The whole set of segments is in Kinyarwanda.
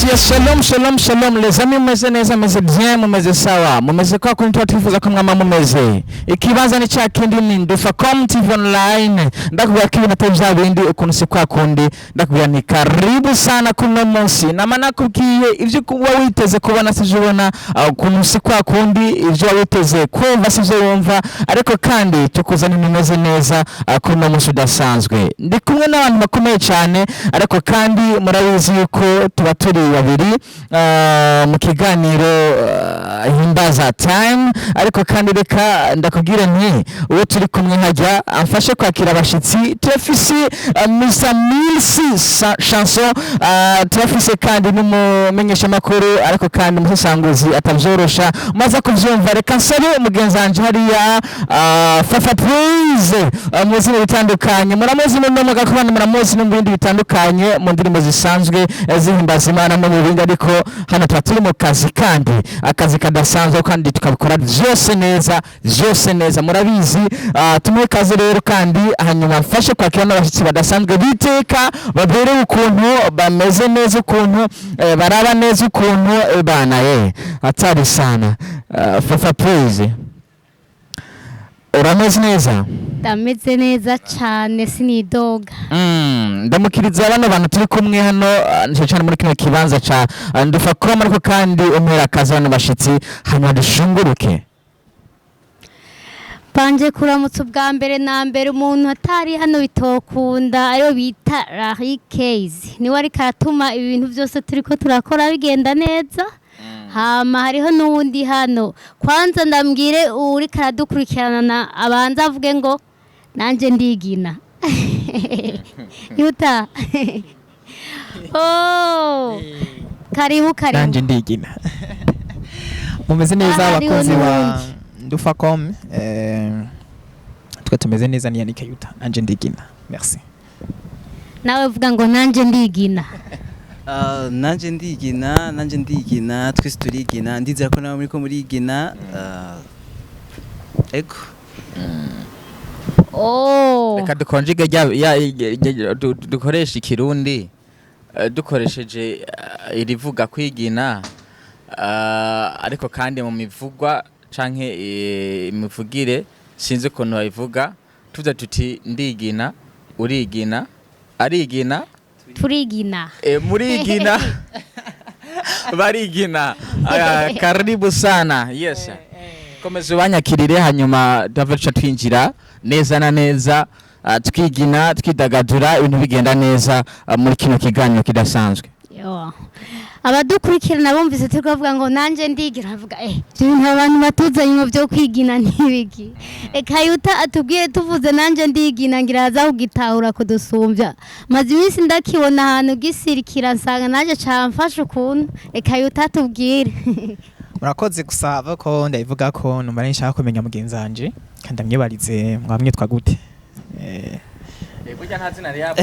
Yes, shalom les amis, mumeze neza, mumeze bien, mumeze sawa, mumeze kwa kuntu twifuza ko mwama mumeze. Ikibanza ni cya kindi ni Ndufacom TV online. Ndakubwira ko ibintu bya bindi ukuntu si kwa kundi, ndakubwira ni karibu sana kuno munsi. Namana kubwiye ivyo kuba witeze kubona sijubona ukuntu si kwa kundi, ivyo witeze kumva sivyo wumva, ariko kandi tukuzana nimeze neza kuno munsi udasanzwe. Ndi kumwe n'abantu bakomeye cyane, ariko kandi murabizi yuko tuba turi babiri mu kiganiro Himbaza time, ariko kandi reka ndakubwira nti uwo turi kumwe hajya amfashe kwakira abashitsi turafise Mr Milsi chanson, turafise kandi n'umumenyesha makuru, ariko kandi umusanguzi atavyorosha maze kuvyumva. Reka nsabe umugenzi wanje hariya Fafa Praise muzina bitandukanye, muramuzi n'umwe gakubana, muramuzi no mu bindi bitandukanye mu ndirimbo zisanzwe zihimbaza Imana no mu bindi, ariko hano turi mu kazi, kandi akazi kadasanzwe kandi tukabikora byose neza murabizi. Tumuhe kazi rero, kandi hanyuma mfashe kwakira n'abashitsi badasanzwe biteka baberewe ukuntu bameze neza, ukuntu baraba neza, ukuntu bana atari sana. Fafa Praise, urameze neza? Ndameze neza cyane sinidoga. Ndamukiriza bano bantu turi kumwe hano cyane muri kino kibanza ca Ndufacom, ariko kandi umera kazi bano bashitsi hanyuma dushunguruke. Panje kuramutsa ubwa mbere na mbere umuntu atari hano bitokunda ayo bita Larry Case, niwe ari karatuma ibintu byose turiko turakora bigenda neza. Hama hariho n'uwundi hano, kwanza ndambwire uri karadukurikirana abanza avuge ngo nanje ndigina. Yuta. Oh. Karibu. Nanje ndigina. Mumeze neza abakozi wa Ndufacom, twe tumeze neza ni Yannick Uttar, nanje ndigina. Merci. Nawe vuga ngo nanje ndigina. Nanje ndigina, twese turigina, ndizera ko nawe muriko murigina. Ego. Oh. Reka dukonjige dukoresha ikirundi, dukoresheje irivuga kwigina, ariko kandi mu mivugwa canke imivugire sinzi ukuntu bayivuga, tuvuga tuti ndigina, urigina, arigina, turigina, murigina, barigina. Karibu sana. Yes. Komeza ubanyakirire, hanyuma tuvaca twinjira neza na neza, twigina, twidagadura, ibintu bigenda neza muri kino kiganiro kidasanzwe. Abadukurikirana bumvise turi kuvuga ngo nanje ndigira, avuga ibintu abantu batuzanye mu byo kwigina n'ibiki. Reka Yuta atubwire, tuvuze nanje ndigina ngira aza kugitahura kudusumbya, maze iminsi ndakibona ahantu gisirikira nsanga naje camfasha ukuntu. Reka Yuta atubwire. Murakoze gusaba ko ndayivuga ko numara nshaka kumenya mugenzi wanje, kandi amyebarize mwamwe twagute. Burya nta zina ryabo.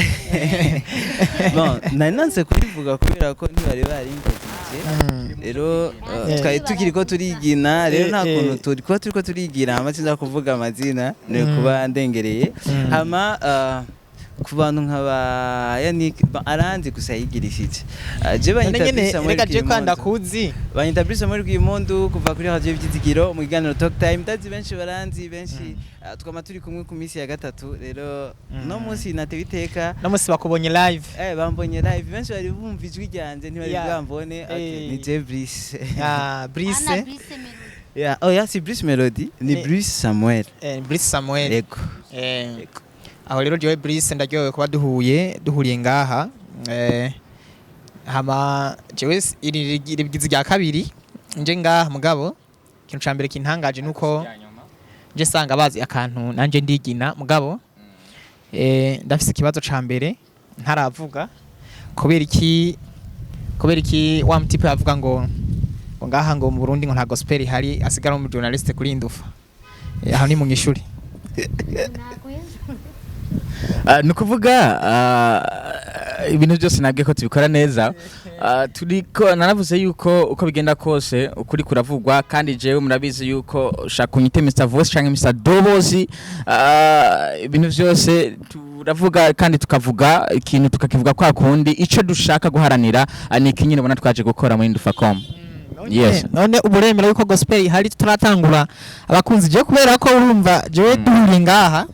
Bon, nananze kubivuga kubera ko ntibari baringajije. Rero twari tukiri ko turigina, rero nta kuntu turiko turigira amatsinda kuvuga amazina ne kuba ndengereye. Hama ku bantu nk'aba Yannick aranzi gusa yigirishije. Je banyita reka kwanda kuzi. Banyita Bruce muri Rwimondu kuva kuri radio Byizigiro mu kiganiro Talk Time. Ndazi benshi baranzi, benshi twama turi kumwe ku minsi ya gatatu. Rero no munsi natewe iteka, no munsi bakubonye live. Bambonye live, benshi bari bumva ijwi ryanje ntibari bwambone. Okay, ni je Bruce. Bruce. Si Bruce Melody, ni Bruce Samuel. Bruce Samuel. Ego. Aho rero jewe Bruce ndaryowe kuba duhuriye ngaha. Hama jewe iri bigize rya kabiri nje ngaha, mugabo ikintu ca mbere kintangaje nuko nje sanga bazi akantu nanje ndigina, mugabo ndafise ikibazo ca mbere ntaravuga. Kubera iki wa mutipe yavuga ngo ngaha ngo mu Burundi ngo nta gospel hari, asigara mu journaliste kuri Ndufa. Aho ni mu ngishuri. Nukuvuga ibintu byose nabwiye ko tubikora neza. Turiko nanavuze yuko uko bigenda kose ukuri kuravugwa, kandi jewe murabizi yuko ushaka kunyite Mr Voice canke Mr Dobozi. Ibintu byose turavuga kandi tukavuga ikintu tukakivuga kwa kundi ico dushaka guharanira ni ikinyine ubona twaje gukora muri Ndufacom. Yes. None uburemera yuko gospel ihari turatangura abakunzi je kubera ko urumva jewe duhuri ngaha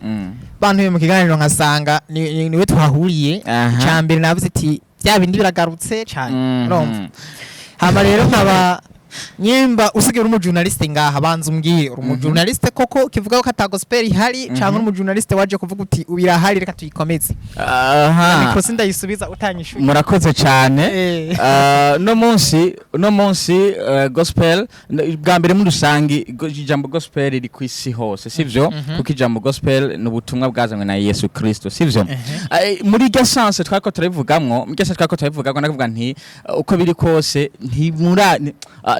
bantu mu kiganiro nkasanga niwe twahuriye cyambere navuze ati bya bindi biragarutse cyane urumva hama rero nkaba nyimba usigaye uri journaliste ngaha banza umbwire uri journaliste koko kivuga ko ata gospel ihari cyangwa uri journaliste waje kuvuga uti ubirahari reka tuyikomeze niko sindayisubiza utanyishuye murakoze cyane no munsi gospel bwa mbere muri rusangi ijambo gospel riri ku isi hose sivyo kuko ijambo gospel n'ubutumwa bwazanywe na Yesu Kristo sivyo muri iryo sense twako turabivugamwo ndakuvuga nti uko biri kose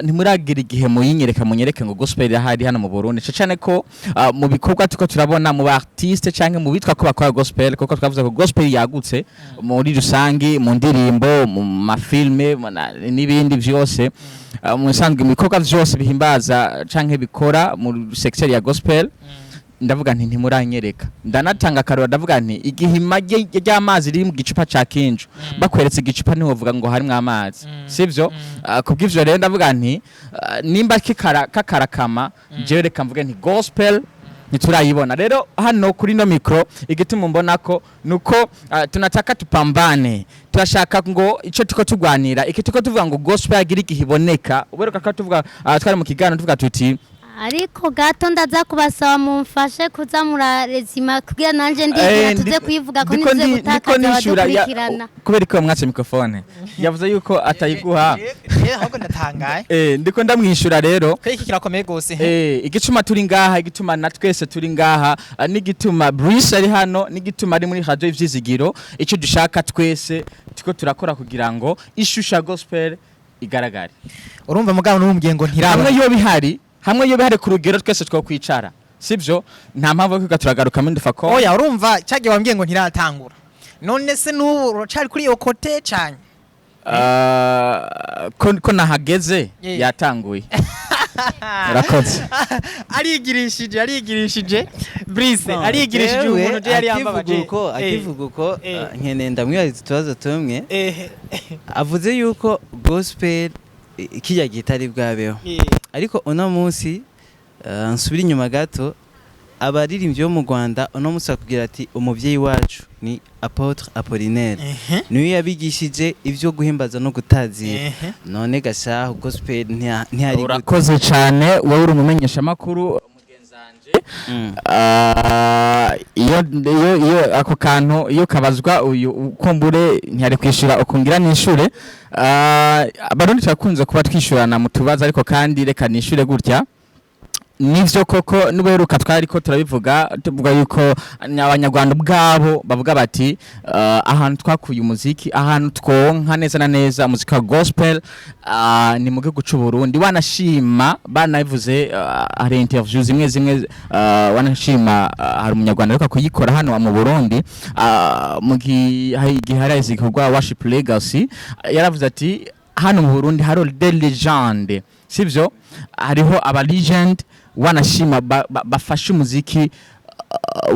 ntimuragira igihe munyereke ngo gospel irahari hano mu Burundi cyane ko mu bikorwa tuko turabona mu artiste canke mu bitwa ko bakora gospel kuko twavuze ko gospel yagutse muri rusangi mu ndirimbo mu mafilme n'ibindi byose mu sanzwe mu bikorwa byose bihimbaza canke bikora mu secteur ya gospel ndavuga nti ntimuranyereka ndanatanga karora ndavuga nti igihima ry'amazi riri mu gicupa ca kinjo bakweretse igicupa niho uvuga ngo harimo amazi sivyo kubw'ivyo rero ndavuga nti nimba kakarakama jewe reka mvuge nti gospel niturayibona rero hano kuri no micro igituma mbona ko nuko tunataka tupambane turashaka ngo ico tuko tugwanira iki tuko tuvuga ngo gospel agira igihiboneka uberuka ko tuvuga twari mu kiganiro tuvuga tuti ariko gato ndaza kubasaba mumfashe kuza murarezima kugira nanje ndigira tuze kuyivuga ko nize gutakaza abadukurikirana kubera ko mwatse mikrofone yavuze yuko atayiguha ahubwo ndatangaye ndiko ndamwishura rero ko iki kirakomeye gose igituma turi ngaha igituma na twese turi ngaha n'igituma Bruce ari hano n'igituma ari muri radio ivyizigiro ico dushaka twese tuko turakora kugira ngo ishusha gospel igaragare urumva mugabo n'umbwiye ngo ntiraba hamwe yo bihari ku rugero twese two kwicara sivyo nta mpamvu yo kwiga turagaruka muri Ndufacom oya urumva cyage wambwiye ngo ntiratangura none se n'ubu uracari kuri iyo kote cyane ko nahageze yatanguye urakoze arigirishije Bruce arigirishije umuntu je yari yambabaje akivuga uko nkene ndamwibaza tubazo tumwe avuze yuko gospel kijya gitari bwabeho ariko uno munsi nsubira inyuma gato abaririmbyi bo mu Rwanda uno munsi akubwira ati umuvyeyi wacu ni Apôtre Apollinaire niwe yabigishije ivyo guhimbaza no gutazira none gashaho gospel ntihari urakoze cyane wowe uri umumenyesha makuru mugenzanje iyo ako kantu iyo kabazwa uyu kumbure ntihari kwishura ukungira nishure abarundi turakunze kuba twishurana mu tubaza ariko kandi reka nishure gutya nivyo koko nuberuka twari ko turabivuga tuvuga yuko abanyarwanda bwabo bavuga bati ahantu twakuye umuziki ahantu twonka neza na neza umuziki wa gospel ni mu gihugu cy'u Burundi wanashima banavuze hari interviews zimwe wanashima hari umunyarwanda ariko kuyikora hano mu Burundi mu gihe igikorwa worship legacy yaravuze ati hano mu Burundi hari des legend sivyo hariho aba legend wanashima bafashe umuziki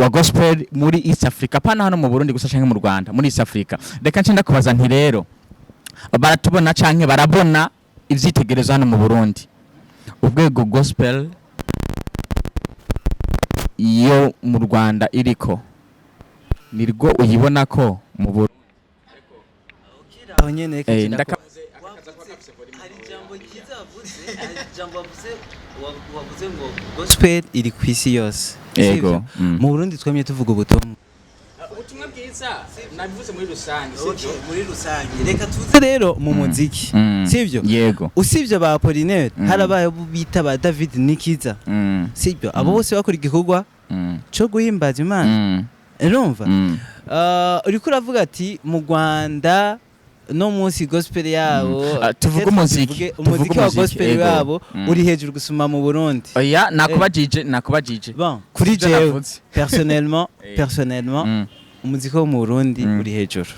wa gospel muri East Africa pana hano mu Burundi gusa canke mu Rwanda muri East Africa reka ncinda kubaza nti rero baratubona canke barabona ivyitegerezo hano mu Burundi ubwego gospel iyo mu Rwanda iriko nirwo uyibona ko mu Burundi aho nyene wavuze ngo gospel iri ku isi yose yego mu Burundi twemye tuvuga ubutumwa bwiza nabivuze muri rusange sivyo muri rusange reka tuze rero mu muziki sivyo yego usivye ba Apollinaire harabaye bita ba David Nikiza sivyo abo bose bakora igikorwa cyo guhimbaza Imana urumva uriko uravuga ati mu Rwanda no munsi gospel yabo tuvuga umuziki wa gospel yabo uri hejuru gusuma mu Burundi oya nakubajije bon kuri jewe personnellement umuziki wo mu Burundi uri hejuru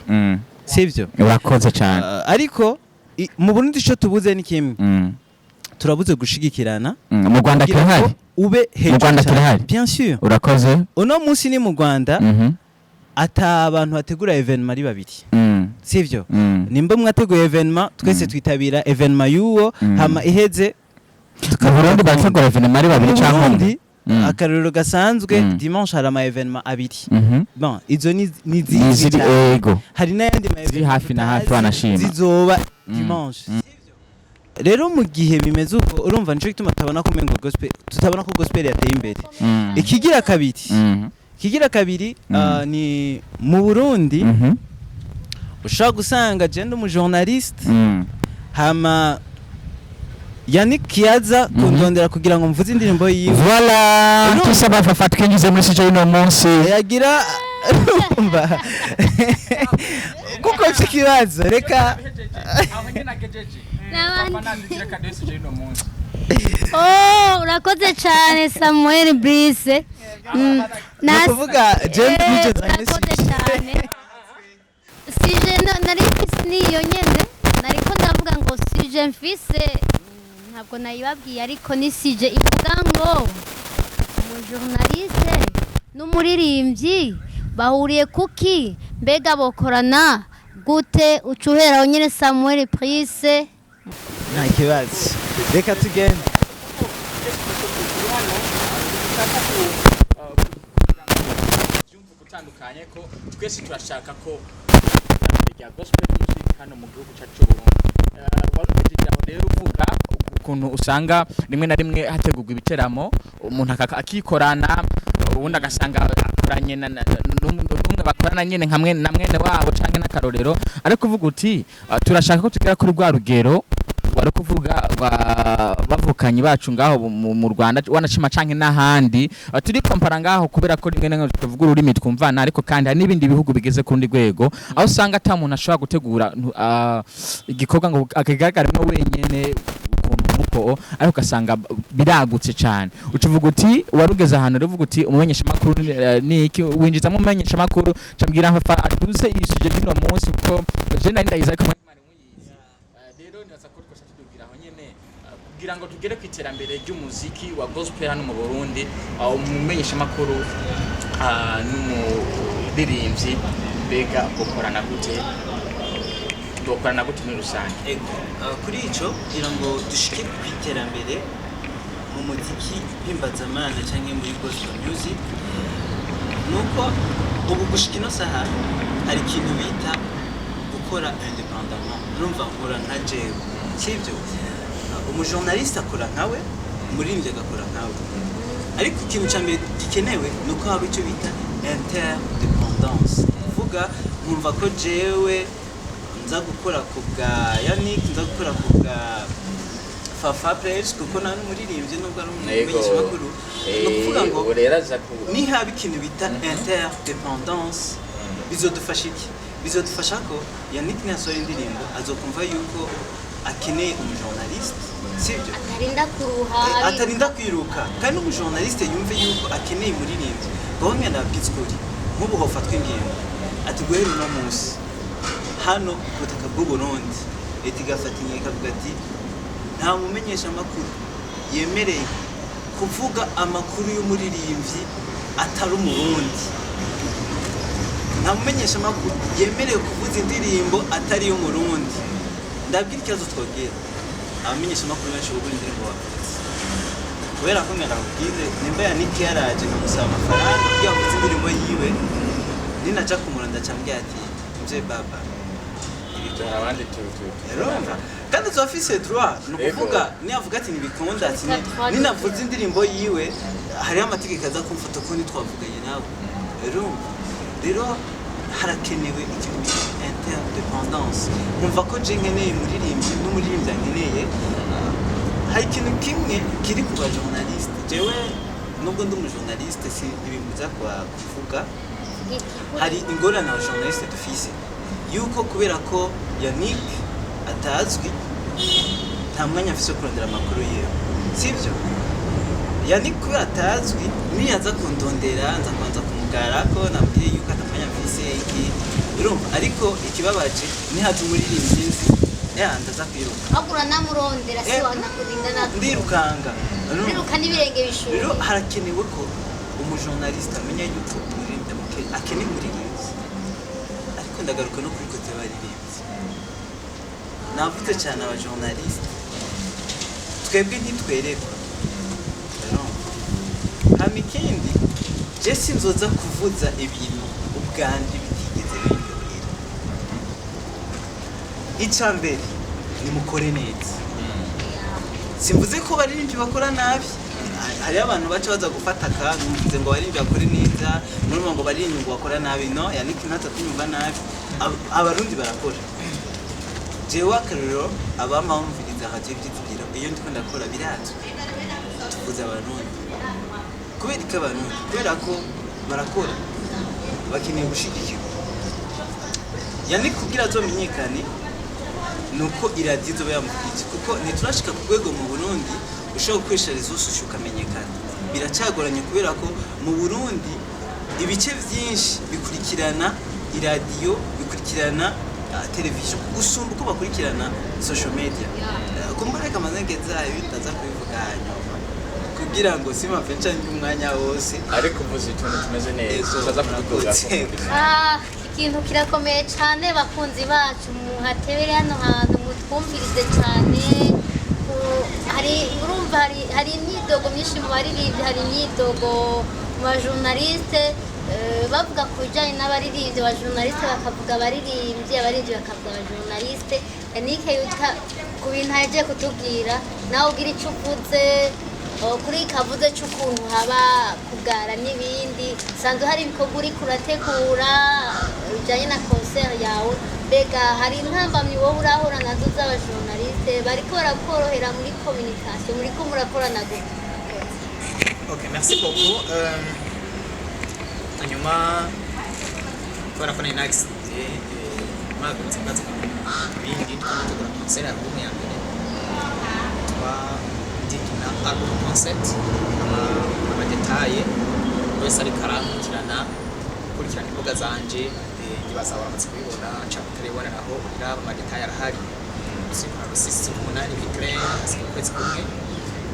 sivyo urakoze cyane ariko mu Burundi cyo tubuze ni kimwe turabuze gushigikirana mu Rwanda kirahari ube hejuru mu Rwanda kirahari bien sûr urakoze uno munsi ni mu Rwanda ata abantu bategura evenement ari babiri sivyo nimba mwateguye evenement twese twitabira evenement yuwo hama iheze Burundi bategura evenement ari babiri cyangwa undi akarero gasanzwe dimanche hari ama evenement abiri bon izo ni ziri ego hari n'ayandi ma ziri hafi na hafi wanashima zizoba dimanche rero mu gihe bimeze uko urumva nico gituma tutabona ko mengo gospel tutabona ko gospel yateye imbere ikigira kabiri ni mu Burundi ushaka gusanga genda mu journaliste hama Yannick yaza kundondera kugira ngo mvuze indirimbo yiwe voilà tusaba fafa twinjize muri sije ino munsi yagira umva kuko kikibazo reka urakoze cyane Samuel Bruce nakuvuga James Bridges urakoze cyane sije nari niyo nyene nariko ndavuga ngo sije mfise ntabwo nayibabwiye ariko ni sije ivuga ngo umujournaliste n'umuririmbyi bahuriye kuki mbega bokorana gute ucuhera nyene Samuel Bruce nta kibazo reka tugende gutandukanye ko twese turashaka ko ya gospel music hano mu gihugu cyacu warutegereje aho rero uvuga ukuntu usanga rimwe na rimwe hategurwa ibiteramo umuntu akikorana ubundi agasanga akoranye n'umwe bakorana nyene nkamwe na mwene wabo canke n'akarorero ariko uvuga uti turashaka ko tugera kuri rwa rugero wari kuvuga bavukanyi bacu ngaho mu Rwanda wanashima canke n'ahandi turi kompara ngaho kubera ko rimwe na tuvuga ururimi twumvana ariko kandi hari n'ibindi bihugu bigeze ku rundi rwego aho usanga ata muntu ashobora gutegura igikorwa ngo akagaragara no wenyene uko ariko kasanga biragutse cyane ucuvuga uti warugeze ahantu uvuga uti umumenyesha makuru ni iki winjizamo umumenyesha makuru cyambwira hafa atuze isuje dino munsi kuko je ndayiza ko kugira ngo tugere ku iterambere ry'umuziki wa gospel hano mu Burundi umumenyesha makuru n'umuririmbyi bega gukorana gute muri rusange kuri ico kugira ngo dushike ku iterambere mu muziki himbazamana cyangwa muri gospel music nuko ubu gushika ino saha hari ikintu bita gukora independamment urumva nkora nka jewe sivyo umujournaliste akora nkawe umuririmbyi agakora nkawe ariko ikintu cyambere gikenewe nuko haba icyo bita interdependance uvuga nkumva ko jewe nza gukora ku bwa Yannick nza gukora ku bwa Fafa Page kuko nari umuririmbyi nubwo ari umumenyesha makuru no kuvuga ngo ni haba ikintu bita interdependance bizodufasha iki bizodufasha ko Yannick nasohora indirimbo azokumva yuko akeneye umujournaliste sivyo atarinda kwiruka kandi umujournaliste yumve yuko akeneye umuririmbyi gahomya nabwitsukuri nk'ubu hofatwa ingingo ati guhera uno munsi hano kubutaka bw'u Burundi leta igafata ingingo ikavuga ati nta mumenyesha amakuru yemereye kuvuga amakuru y'umuririmbyi atari umurundi nta mumenyesha amakuru yemereye kuvuza indirimbo atari y'umurundi ndabwira ikibazo twogera abamenyesha amakuru benshi bugura indirimbo bavuze kubera ko ngarabwize nimba Yannick yaraje kumusaba amafaranga kugira ngo indirimbo yiwe ninaca kumuranda cyambye ati mje baba ibitara abandi turumva kandi zofise droit no kuvuga ni avuga ati nibikunda ati ninavuze indirimbo yiwe hari amategeko aza kumfata ko ni twavuganye nawe rero harakenewe ikintu interdependance nkumva ko je nkeneye umuririmbyi n'umuririmbyi nkeneye hari ikintu kimwe kiri ku bajournaliste jewe nubwo ndi umujournaliste si ibimbuza kuvuga hari ingorane abajournaliste dufise yuko kubera ko Yannick atazwi nta mwanya afise kurondera amakuru yewe sivyo Yannick kubera atazwi niyaza kundondera nza kwanza kumugara ko nabwiye yuko atamanya afise iki urumva ariko ikibabaje ni haje umuririmbyi nzi ndaza kwiruka agura namurondera si wanakurinda natwe ndirukanga n'ibirenge bishura rero harakenewe ko umujournaliste amenya yuko umuririmbyi akeneye umuririmbyi ariko ndagaruka no kuri kote y'abaririmbyi navuze cyane aba journaliste twebwe ntitwerekwa hama ikindi je sinzoza kuvuza ibintu ubwanje bitigeze bindyohera icambere nimukore neza simvuze ko baririmbyi bakora nabi hari abantu baca baza gufata akantu mvuze ngo baririmbyi bakore neza none ngo baririmbyi ngo bakora nabi no Yannick ntaza kunyumva nabi abarundi barakora jewe akarero abamamviriza haje byitubwira iyo ndiko ndakora birazwe tuvuze abarundi kubera ko barakora bakeneye gushigikirwa Yannick kugira azomenyekane nuko iradiyo izoba yamufite kuko ntiturashika ku rwego mu Burundi ushobora gukoresha zose ukamenyekana biracagoranye kubera ko mu Burundi ibice byinshi bikurikirana iradiyo bikurikirana televiziyo gusumba uko bakurikirana social media kumbareka amazenge zayo bitaza kubivuga hanyuma kugira ngo simapfe ncange umwanya wose ariko uvuze ituntu tumeze neza utaza kudukuza ikintu kirakomeye cyane bakunzi bacu muhatebere hano hantu mutwumvirize cyane hari imyidogo myinshi mu baririmbyi hari imyidogo mu bajournaliste bavuga ku bijyanye n'abaririmbyi abajournaliste bakavuga abaririmbyi bakavuga abajournaliste Yannick Uttar ku bintu yagiye kutubwira nawe ugira icyo uvuze kuri kavuze cy'ukuntu haba kugara n'ibindi sanzwe hari ibikorwa uri kurategura bijyanye na concert yawe mbega hari intambamyi wowe urahura nazo z'abajournaliste bariko barakorohera muri communication muri ko murakorana gute? Okay, merci beaucoup. Hanyuma kubera ko nari nagize mwagutse ngaza ibindi twategura concert ya album ya mbere dikina album concept amadetaye wese ari kurikirana imbuga zanje ngibaza abamatsi kubibona nshaka kureboneraho iraba amadetaye arahari sisi umunani bikre kwezi kumwe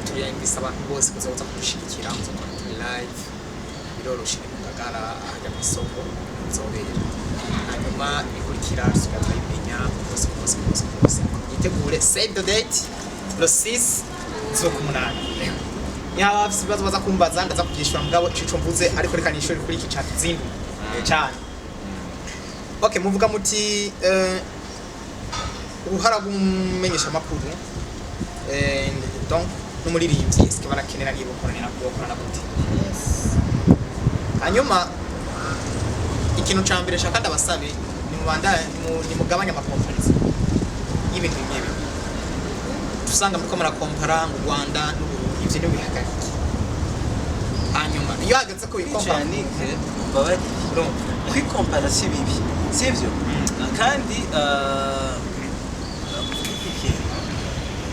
turiyangisa abantu bose kuzoza kudushikira muzokora live biroroshe mu Ngagara ajya ku isoko nzobera hanyuma ikurikira tusigara imenya bose yitegure save the date le 6 z'ukumunani nyaba afise ibibazo baza kumbaza ndaza kubyishura mugabo cico mvuze ariko reka nishuri kuri iki chat zindu cyane. Okay, muvuga muti uruhara gumenyesha amakuru donc n'umuririmbyi eske barakenera niba ukorana gute? Hanyuma ikintu ca mbere shaka ndabasabe ni mugabanya amakonferensi y'ibintu bimwe tusanga muri ko murakompara mu Rwanda n'Uburundi ivyo ni bihagarike. Hanyuma iyo hageze ko bikompara babari kwikompara si bibi sivyo kandi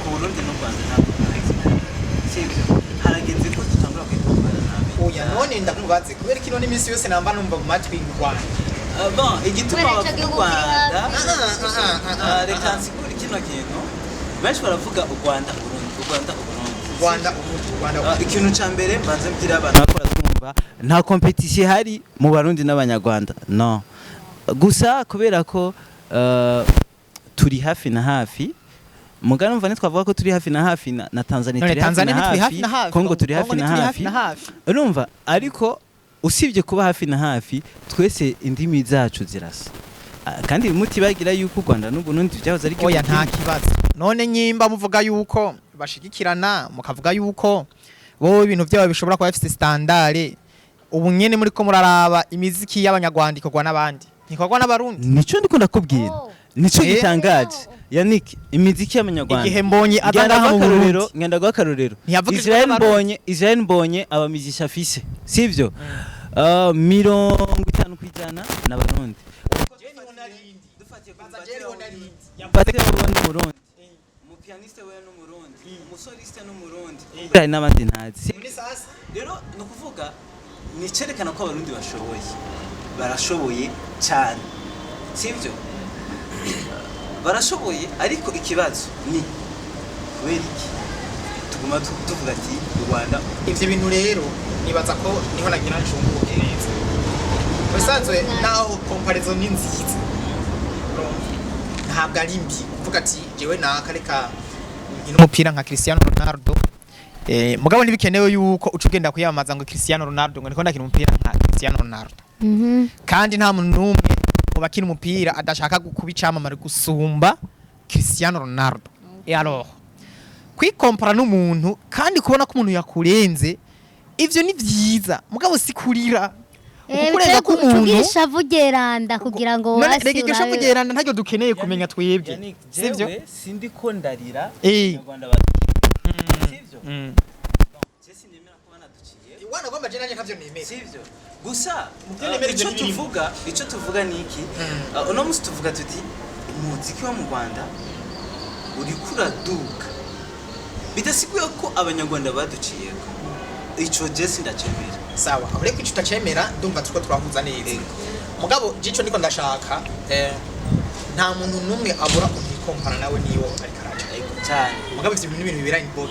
ku Burundi no Rwanda ntabwo sivyo harageze ko tutangura kwikompara nabe oya none ndakubaze kubera kino n'imisi yose namba numva mu matwi mu Rwanda bon igituma bavuga Rwanda reka nsikuri kino kintu benshi baravuga u Rwanda Burundi ikintu ca mbere mbanze mbwira abantu bakora twumva nta competition hari mu Barundi n'Abanyarwanda no gusa kubera ko turi hafi na hafi mugana umva nitwavuga ko turi hafi na hafi na Tanzania turi hafi na hafi Kongo turi hafi na hafi urumva ariko usibye kuba hafi na hafi twese indimi zacu zirasa kandi mutibagira yuko u Rwanda n'Uburundi byahoze ari oya nta kibazo none nyimba muvuga yuko bashigikirana mukavuga yuko wowe ibintu byawe bishobora kuba bifite standard ubu nyene muri ko muraraba imiziki y'Abanyarwanda ikorwa n'abandi ntikorwa n'Abarundi nico ndiko ndakubwira nico gitangaje Yannick imiziki y'Abanyarwanda igihe mbonye atanga mu Burundi ngenda gwa karorero Israel mbonye abamizisha afise sivyo 50% n'Abarundi pianiste we n'umurundi umusoliste n'umurundi kandi n'abandi ntazi rero no kuvuga ni cerekana ko Abarundi barashoboye cyane sivyo barashoboye ariko ikibazo ni kubera iki tuguma tuvuga ati u Rwanda ivyo bintu rero nibaza ko niho nagira ncunguke neza usanzwe naho comparison ni nziza ntabwo ari mbi kuvuga ati jewe nakareka nkino umupira nka Cristiano Ronaldo mugabo ntibikenewe yuko uca ugenda kuyamamaza ngo Cristiano Ronaldo ngo ndiko ndakina umupira nka Cristiano Ronaldo kandi nta muntu n'umwe mu bakina umupira adashaka kuba icamamare gusumba Cristiano Ronaldo alors kwikompara n'umuntu kandi kubona ko umuntu yakurenze ivyo ni vyiza mugabo si kurira ukurenga ko umuntu tugisha vugeranda kugira ngo wasi rege gisha vugeranda ntajyo dukeneye kumenya twebwe sivyo sindi ko ndarira abanyarwanda sivyo Jesse nemera ko banaduciye wana gomba je nanje ntavyo nemera sivyo gusa ico tuvuga niki uno musi tuvuga tuti umuziki wa mu Rwanda uri kuraduka bidasiguye ko abanyarwanda baduciyeko ico Jesse ndacemera sawa aho reko ico utacemera ndumva turiko turahuza neza mugabo jico niko ndashaka nta muntu numwe abura kumikompara nawe niyo ariko araca cyane mugabo ivyo bintu bibera in box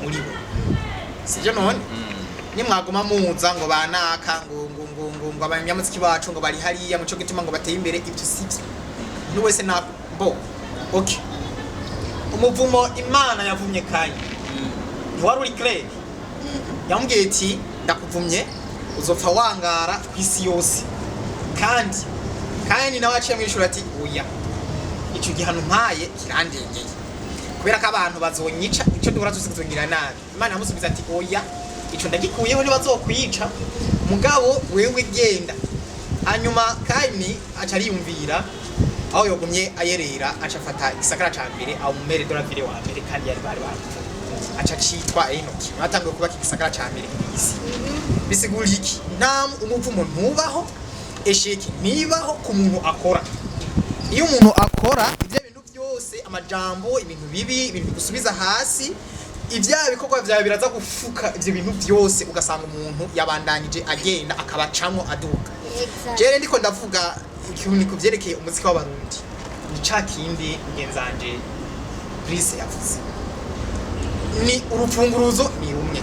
muri bo sivyo none nimwaguma muza ngo banaka ngo abanyamuziki bacu ngo bari hariya muco gituma ngo bateye imbere ivyo sivyo ni wese na bo okay umuvumo Imana yavumye Kayi ntiwari uri clay yambwiye ati ndakuvumye uzopfa wangara kwisi yose kandi nawe aciye mwishura ati oya ico gihano mpaye kirandengeye kubera ko abantu bazonyica ico duhora tuzigira nabi Imana yamusubiza ati oya ico ndagikuyeho ntibazokwica mugabo wewe genda hanyuma Kayi aca ariyumvira aho yogumye ayerera aca afata igisagara ca mbere aho mumere de la ville wa mbere kandi yari bari aca citwa Enoki batangiye kubaka igisagara ca mbere kw'isi bisigura iki nta umuvumo ntubaho esheki nibaho ku muntu akora iyo umuntu akora ivyo bintu byose amajambo ibintu bibi ibintu bigusubiza hasi ivya bikorwa vyawe biraza gufuka ivyo bintu byose ugasanga umuntu yabandanije agenda akabacamwo aduka jere ndiko ndavuga ikintu niko vyerekeye umuziki w'abarundi ni ca kindi ngenzanje Bruce yavuze ni urufunguruzo ni rumwe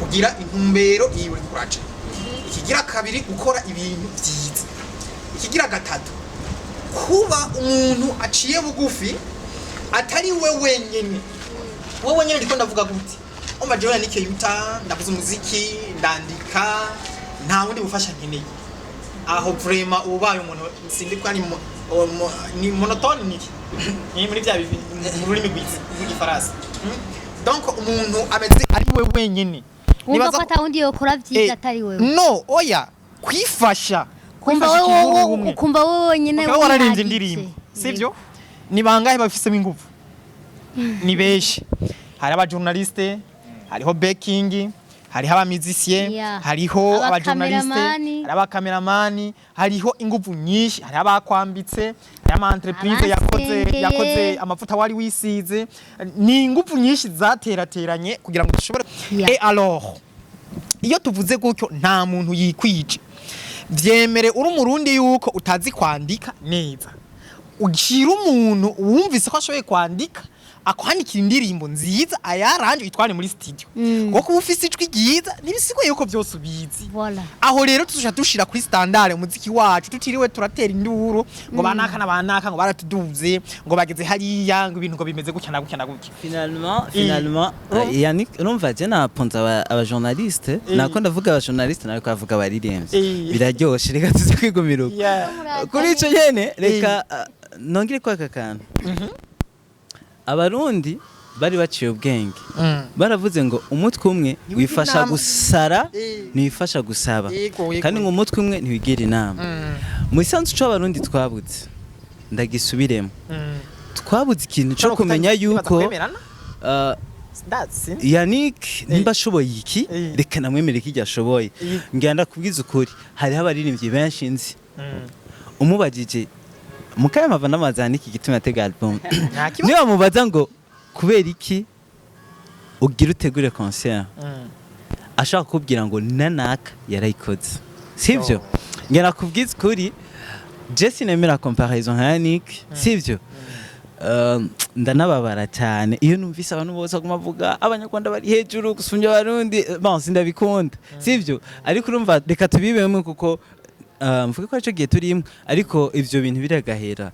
kugira intumbero yiwe kuraca ikigira kabiri gukora ibintu byiza ikigira gatatu kuba umuntu aciye bugufi atari we wenyene wowe nyene ndiko ndavuga gute umva jewe YANNICK UTTAR ndavuza umuziki ndandika nta wundi bufasha nkeneye aho vraiment ubaye umuntu sindi ko ni monotone ni muri bya bibi mu rurimi rw'igifaransa donc umuntu ameze ari we wenyene niba ko atawundi yokora vyiza atari wewe no oya kwifasha kumva wowe wenyene wowe wararinze indirimbo sivyo ni bangahe bafisemo ingufu ni beshi hari aba journaliste hariho baking hariho aba musicien hariho aba journaliste hari aba cameraman hariho ingufu nyinshi hari abakwambitse ama entreprise yakoze amafuta wari wisize ni ingufu nyinshi zaterateranye kugira ngo dushobore et alors iyo tuvuze gutyo nta muntu yikwije vyemere uri umurundi yuko utazi kwandika neza ugira umuntu wumvise ko ashoboye kwandika akwandikira indirimbo nziza ayaranje itwane muri studio kuko ufise ijwi ryiza nibisigoye yuko byose ubizi aho rero tuzusha dushira kuri standard umuziki wacu tutiriwe turatera induru ngo banaka nabanaka ngo baratuduze ngo bageze hariya ngo ibintu ngo bimeze gutya na gutya finalement Yannick urumva je na ponza aba journaliste nako ndavuga aba journaliste nako avuga baririmbye biraryoshe reka tuze kwigumira kuri ico nyene reka nongire kwa kakana abarundi bari baciye ubwenge baravuze ngo umutwe umwe wifasha gusara nifasha gusaba kandi ngo umutwe umwe ntiwigira inama mu isanzu cyo abarundi twabuze ndagisubiremo twabuze ikintu cyo kumenya yuko YANNICK nimba ashoboye iki reka namwemere ko ashoboye ngenda kubwiza ukuri hariho abaririmbyi benshi nzi umubajije mukaya mavana mazani iki gituma atega album niba mubaza ngo kubera iki ugira utegure concert ashaka kubwira ngo nanaka yarayikoze sivyo ngera kubwiza kuri Jesse nemera comparaison YANNICK sivyo ndanababara cyane iyo numvise abantu bose kumavuga abanyarwanda bari hejuru gusumbya abarundi bon sindabikunda sivyo ariko urumva reka tubibemo kuko mvuge ko aricyo gihe turimo ariko ivyo bintu biragahera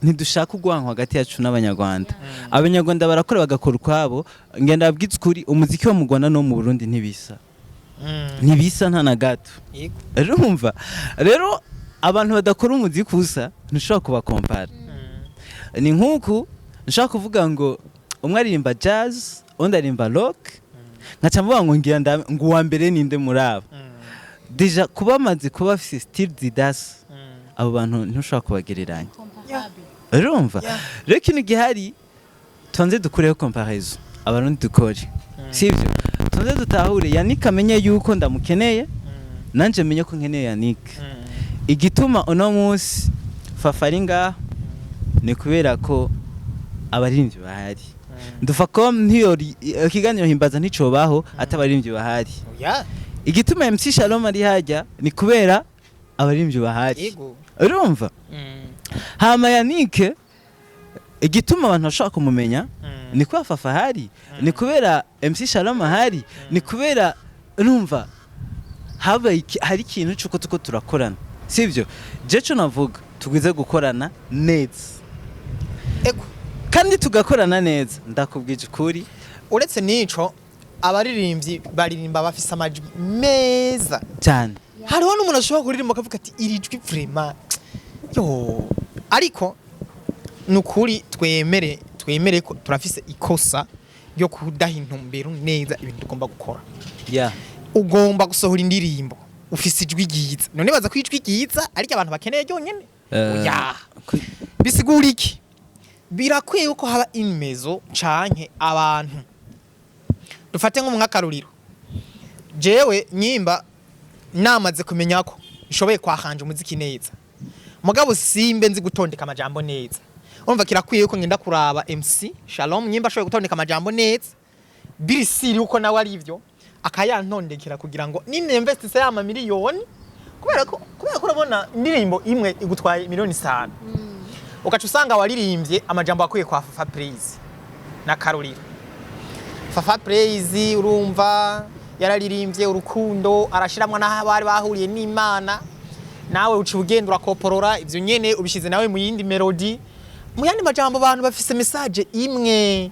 ntidushaka ugwanko hagati yacu n'abanyarwanda abanyarwanda barakora bagakora ukwabo ngenda babwiza ukuri umuziki wo mu Rwanda no mu Burundi ntibisa nta na gato urumva rero abantu badakora umuziki usa ntushobora kubakompara ni nk'uku nshaka kuvuga ngo umwe aririmba jazz undi aririmba rock nkaca mvuga ngo ngo uwa mbere ninde muri abo deja kuba amaze kuba afise style zidasa abo bantu ntushobora kubagereranya urumva rero ikintu gihari tubanze dukureho comparaison abantu dukore sivyo tubanze dutahure Yannick amenye yuko ndamukeneye nanje menye ko nkeneye Yannick igituma uno munsi fafari ngaho ni kubera ko abaririmbyi bahari Ndufacom ntiyori ikiganiro Himbaza nticobaho atabaririmbyi bahari igituma MC Shalom ari hajya ni kubera abaririmbyi bahari urumva hama Yannick igituma abantu bashaka kumumenya ni kwa fafa hari ni kubera MC Shalom ahari ni kubera urumva hari ikintu cyuko tuko turakorana sivyo jeco navuga tugwize gukorana neza kandi tugakorana neza ndakubwije ukuri uretse nico abaririmbyi baririmba bafise amajwi meza cyane hariho n'umuntu ashobora kuririmba akavuga ati iri jwi vraiment yo ariko nukuri twemere ko turafise ikosa ryo kudaha intumbero neza ibintu tugomba gukora ugomba gusohora indirimbo ufise ijwi ryiza none baza kwijwi ryiza ariko abantu bakeneye ryonyene bisigura iki birakwiye uko haba imezo canke abantu dufate nko mw'akaruriro jewe nyimba namaze kumenya ko ishoboye kwahanje umuziki neza mugabo simbe nzi gutondeka amajambo neza umva kirakwiye uko ngenda kuraba MC Shalom nyimba ashoboye gutondeka amajambo neza birisiri uko nawe ari ivyo akayantondekera kugira ngo nine investise y'ama miliyoni kubera ko urabona indirimbo imwe igutwaye miliyoni 5 ugaca usanga waririmbye amajambo akwiye kwa Fafa Praise na Karoliro Fafa Praise urumva yararirimbye urukundo arashiramwa naho bari bahuriye n'Imana nawe uci ugendura koporora ivyo nyene ubishize nawe mu yindi melody mu yandi majambo abantu bafise message imwe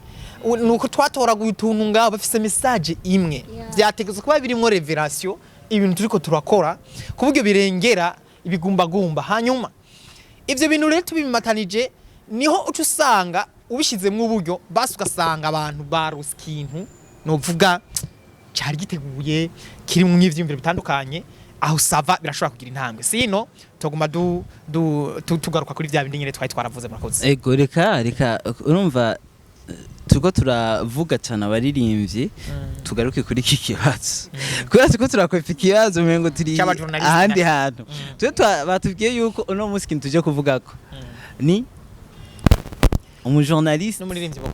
nuko twatoraguye utuntu ngaho bafise message imwe byategetse kuba birimo revelation ibintu turiko turakora kuburyo birengera ibigumbagumba hanyuma ivyo bintu rero tubimatanije niho ucu usanga ubishizemwe uburyo basi ugasanga abantu barose ikintu novuga cyari giteguye kiri mu ivyumviro bitandukanye aho sava birashobora kugira intambwe sino tuguma tugaruka kuri vya bindi nyene twari twaravuze murakoze ego reka urumva turiko turavuga cyane abaririmbyi tugaruke kuri iki kibazo kubera ko turakwepa ikibazo mengo turi ahandi hantu batubwiye yuko uno munsi kintu tuje kuvugako ni umujournaliste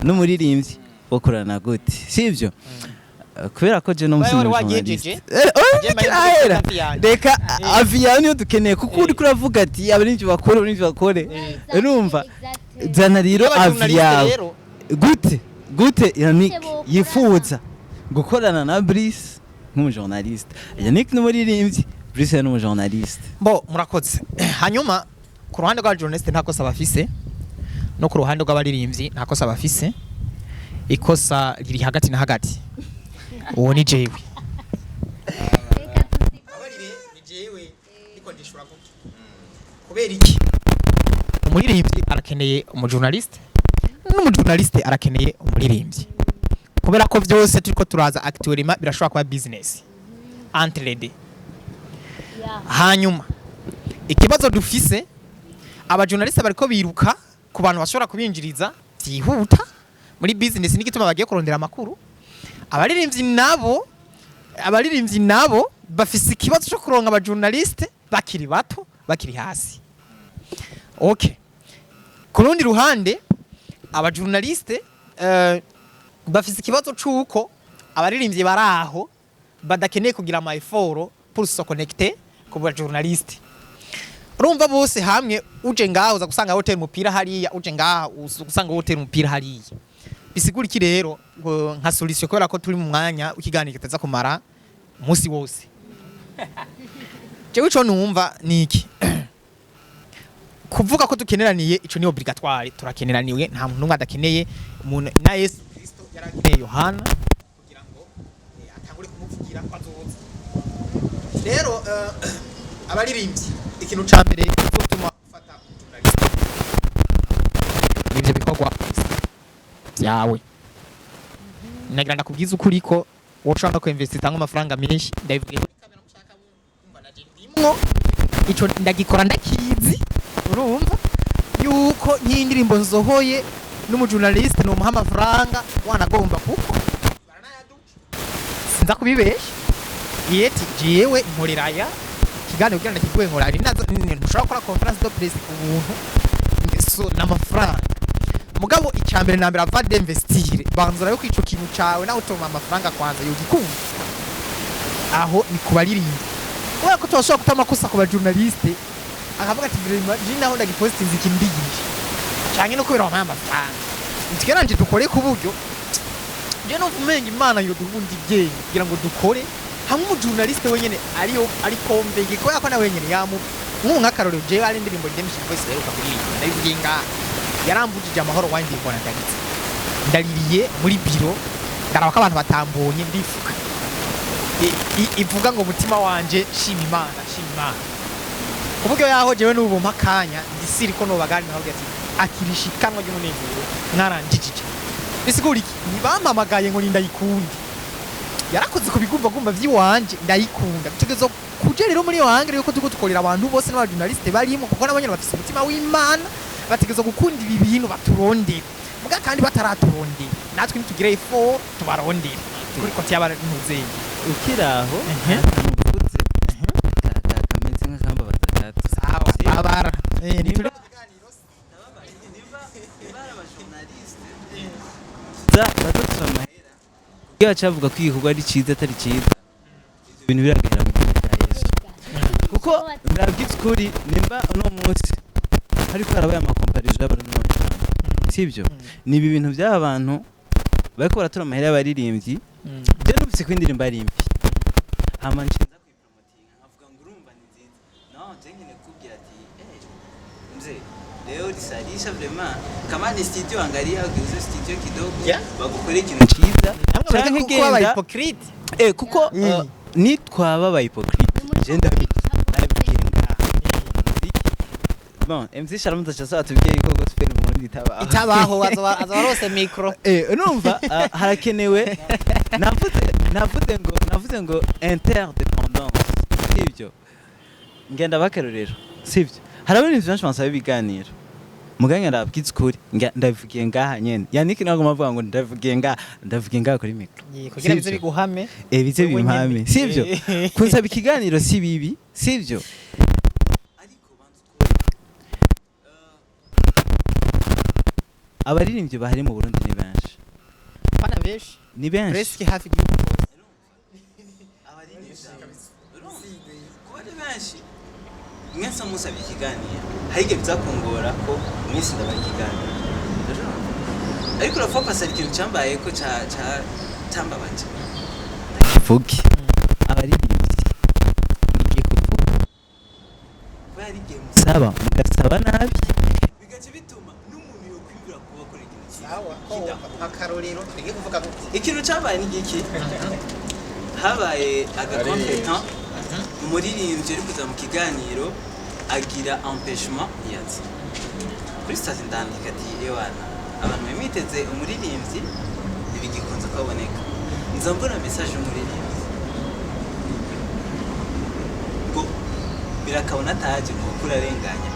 n'umuririmbyi bokorana gute sivyo kubera ko je no musi reka aviya niyo dukeneye kuko uri kuravuga ati abaririmbyi bakore urumva zana rero aviya gute Yannick yifuza gukorana na Bruce nk'umujournaliste Yannick n'umuririmbyi Bruce n'umujournaliste bo murakoze hanyuma ku ruhande rwa journaliste nta kosa bafise no ku ruhande rw'abaririmbyi nta kosa bafise ikosa riri hagati na hagati uwo ni jewe kubera iki umuririmbyi arakeneye umujournaliste n'umujournaliste arakeneye umuririmbyi kubera ko byose turiko turaza actuellement birashobora kuba business entre les deux hanyuma ikibazo dufise abajournaliste bariko biruka ku bantu bashobora kubinjiriza byihuta muri business n'igituma bagiye kurondera amakuru abaririmbyi nabo bafise ikibazo cyo kuronka abajournaliste bakiri bato bakiri hasi okay ku rundi ruhande abajournaliste bafise ikibazo cyuko abaririmbyi baraho badakeneye kugira ama effort pour se connecter ku bajournaliste urumva bose hamwe uje ngaho uza gusanga hotel mupira hariya uje ngaho usanga hotel mupira hariya bisigura iki rero nka solution kubera ko turi mu mwanya ukiganira kitaza kumara umunsi wose jewe ico numva niki kuvuga ko dukeneraniye ico ni obligatoire turakeneraniwe nta muntu numwe adakeneye umuntu na Yesu Kristo yarageneye Yohana kugira ngo atangure kumuvugira ko azoza rero abaririmbyi ikintu ca mbere kizotuma ufata journaliste nivyo bikorwa yawe nagira ndakubwiza ukuri ko woshaka ko invest tanga amafaranga menshi ndabivuye muri kamera mushaka kumva naje ndimwo ico ndagikora ndakizi urumva yuko nyindirimbo nzohoye n'umujournaliste no muha amafaranga wanagomba kuko baranayaduka sinza kubibesha yeti jewe nkoreraya kiganiro kugira ndakiguye nkorari nazo ntushobora gukora conference de presse ku buntu ngeso n'amafaranga mugabo icyambere nambere ava d'investire banzura yo kwico kintu cawe nawe utoma amafaranga kwanza yogikunda aho ni kubaririmba oya ko toshobora kutama kosa ku bajournaliste akavuga ati vraiment je naho ndagipostinze ikindigije canke no kubera amafaranga ntikeranje dukore ku buryo je no vumenga imana yo dubundi byeyi kugira ngo dukore hamwe umujournaliste wenyene ari kombege ko yakona wenyene yamu nkunga karoro je ari ndirimbo ndemishije voice rero kabiririmba ndabivuginga yarambujije amahoro wandi mbona ndagitse ndaririye muri biro ndaraba ko abantu batambonye ndifuka ivuga ngo umutima wanje shima imana kuburyo yaho jewe n'ubu mpakanya ndisiri ko nobagani naho ati akirishikanwa ry'umunezero mwaranjijije bisigura iki nibampamagaye ngo ndayikundi yarakoze kubigumva vy'iwanje ndayikunda tugezo kuje rero muri wange yuko tuko tukorera abantu bose n'abajournaliste barimo kuko nabanyene bafise umutima w'Imana bategezo gukunda ibi bintu baturondera muga kandi bataraturondera natwe nitugire ifo tubarondera kuri ko tyaba ntuzeye ukiraho uvuze kameze nk'akamba batatu sawa babara nituri batusoma iyo acavuga ko igikorwa ari ciza atari ciza ibintu biragera mu gihe cya Yesu kuko ndabwitse kuri nimba uno munsi ariko harabaye amakomparije y'abantu n'abandi sibyo ni ibi bintu by'aba bantu bariko baratora amahera y'abaririmbyi je nubise ko indirimbo ari impi hama nshinza kuyipromotinga nkavuga ngo urumva ni nziza no tengene kubwira ati mze leo risalisha vraiment kama ni studio angalia ugize studio kidogo bagukore ikintu ciza canke genda hypocrite kuko nitwaba ba hypocrite je ndabigenga bon MC Sharamuta cyasa atubwiye ko gospel mu Burundi itabaho azarose micro numva harakenewe navuze ngo interdependance sivyo ngenda bakarorero sivyo harabona ibintu byinshi bansaba ibiganiro muganga ndabwitse kuri ndavugiye ngaha nyene Yannick nago mavuga ngo ndavugiye ngaha kuri micro kugira bize biguhame bize bimpame sivyo kunsaba ikiganiro si bibi sivyo abaririmbyi bahari mu Burundi ni benshi pana benshi ni benshi presque hafi gihugu abaririmbyi kuba ni benshi mwese musabye ikiganiro harige bizakongora ko mwese ndabaye ikiganiro ariko urafa pasari ikintu cyambaye ko cyambabaje kivuge abaririmbyi ngiye kuvuga bari game musaba mugasaba nabi bigace bituma akarorero twigiye kuvuga ikintu cyabaye n'igiki habaye agakompetent umuririmbyi ari kuza mu kiganiro agira empêchement yazi kuri stade ndandika ati ewana abantu bemiteze umuririmbyi ibigikunze kwaboneka nza mbona message umuririmbyi ngo birakabona ataje ngo kurarenganya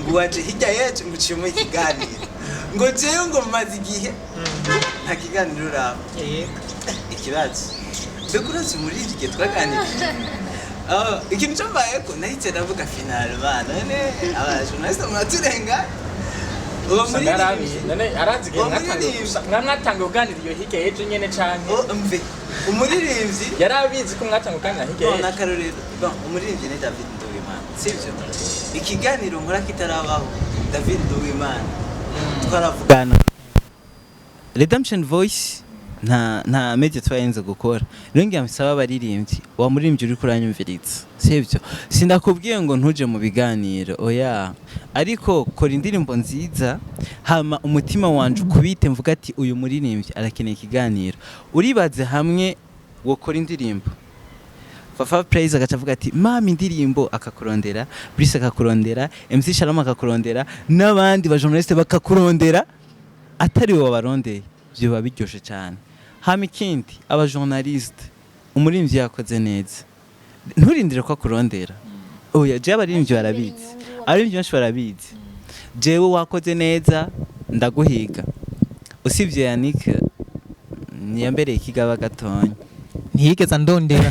ngo waje hirya yacu ngo uciye mu kiganiro ngo jewe ngo maze igihe nta kiganiro raba ikibazo ndekurazi muri iki gihe twaganiriye ikintu cyambaye ko nahise ndavuga final bana none abajournaliste mwaturenga uwo muri none arazigiye mwatanga uganiriye hirya yejo nyene canke mve umuririmbyi yarabizi ko mwatanga uganira hirya yejo nakarorero umuririmbyi ni David Nduwimana sivyo ikiganiro nkora kitarabaho David Nduwimana twaravugana Redemption Voice nta media twayenze gukora rero ngiye nsaba abaririmbyi wa muririmbyi uri kuranyumviritsa sivyo sindakubwiye ngo ntuje mu biganiro oya ariko kora indirimbo nziza hama umutima wanje ukubite mvuga ati uyu muririmbyi arakeneye ikiganiro uribaze hamwe wokora indirimbo Fafa Praise agacavuga ati mama indirimbo akakurondera Bruce akakurondera MC Shalom akakurondera n'abandi ba journaliste bakakurondera atari wowe barondeye byo babiryoshe cyane hama ikindi aba journaliste umuririmbyi yakoze neza nturindire ko akurondera oya je abaririmbyi barabizi abaririmbyi benshi barabizi jewe wakoze neza ndaguhiga usibye Yannick niyambereye ikigaba gatonya ntiyigeze ndondera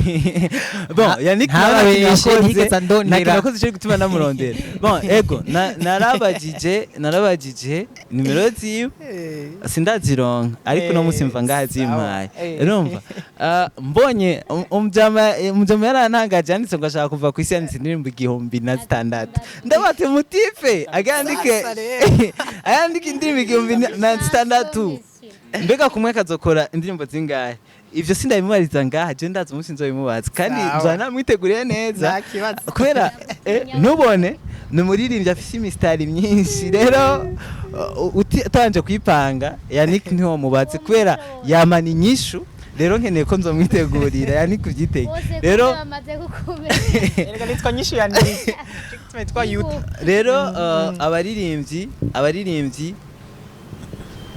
bon Yannick ntiyigeze ndondera nakoze cyo gutuma namurondera bon ego narabajije nimero ziwe sindazironka ariko no musimva ngazimpaye urumva mbonye umjama yarantangaje yanditse ngo ashaka kuva ku isi yanditse indirimbo 1600 ndabate mutife ayandike indirimbo 1600 mbega kumwe kazokora indirimbo zingahe ivyo sindabimubariza ngaha je ndazi umunsi nzobimubaza kandi nzana mwiteguriye neza kubera nubone numuririmbyi afise imistari myinshi rero utanje kwipanga Yannick ntiwo mubaze kubera yamana inyishu rero nkeneye ko nzomwitegurira Yannick kuvyitege rero erega nitwa nyishu Yannick twa yuta rero abaririmbyi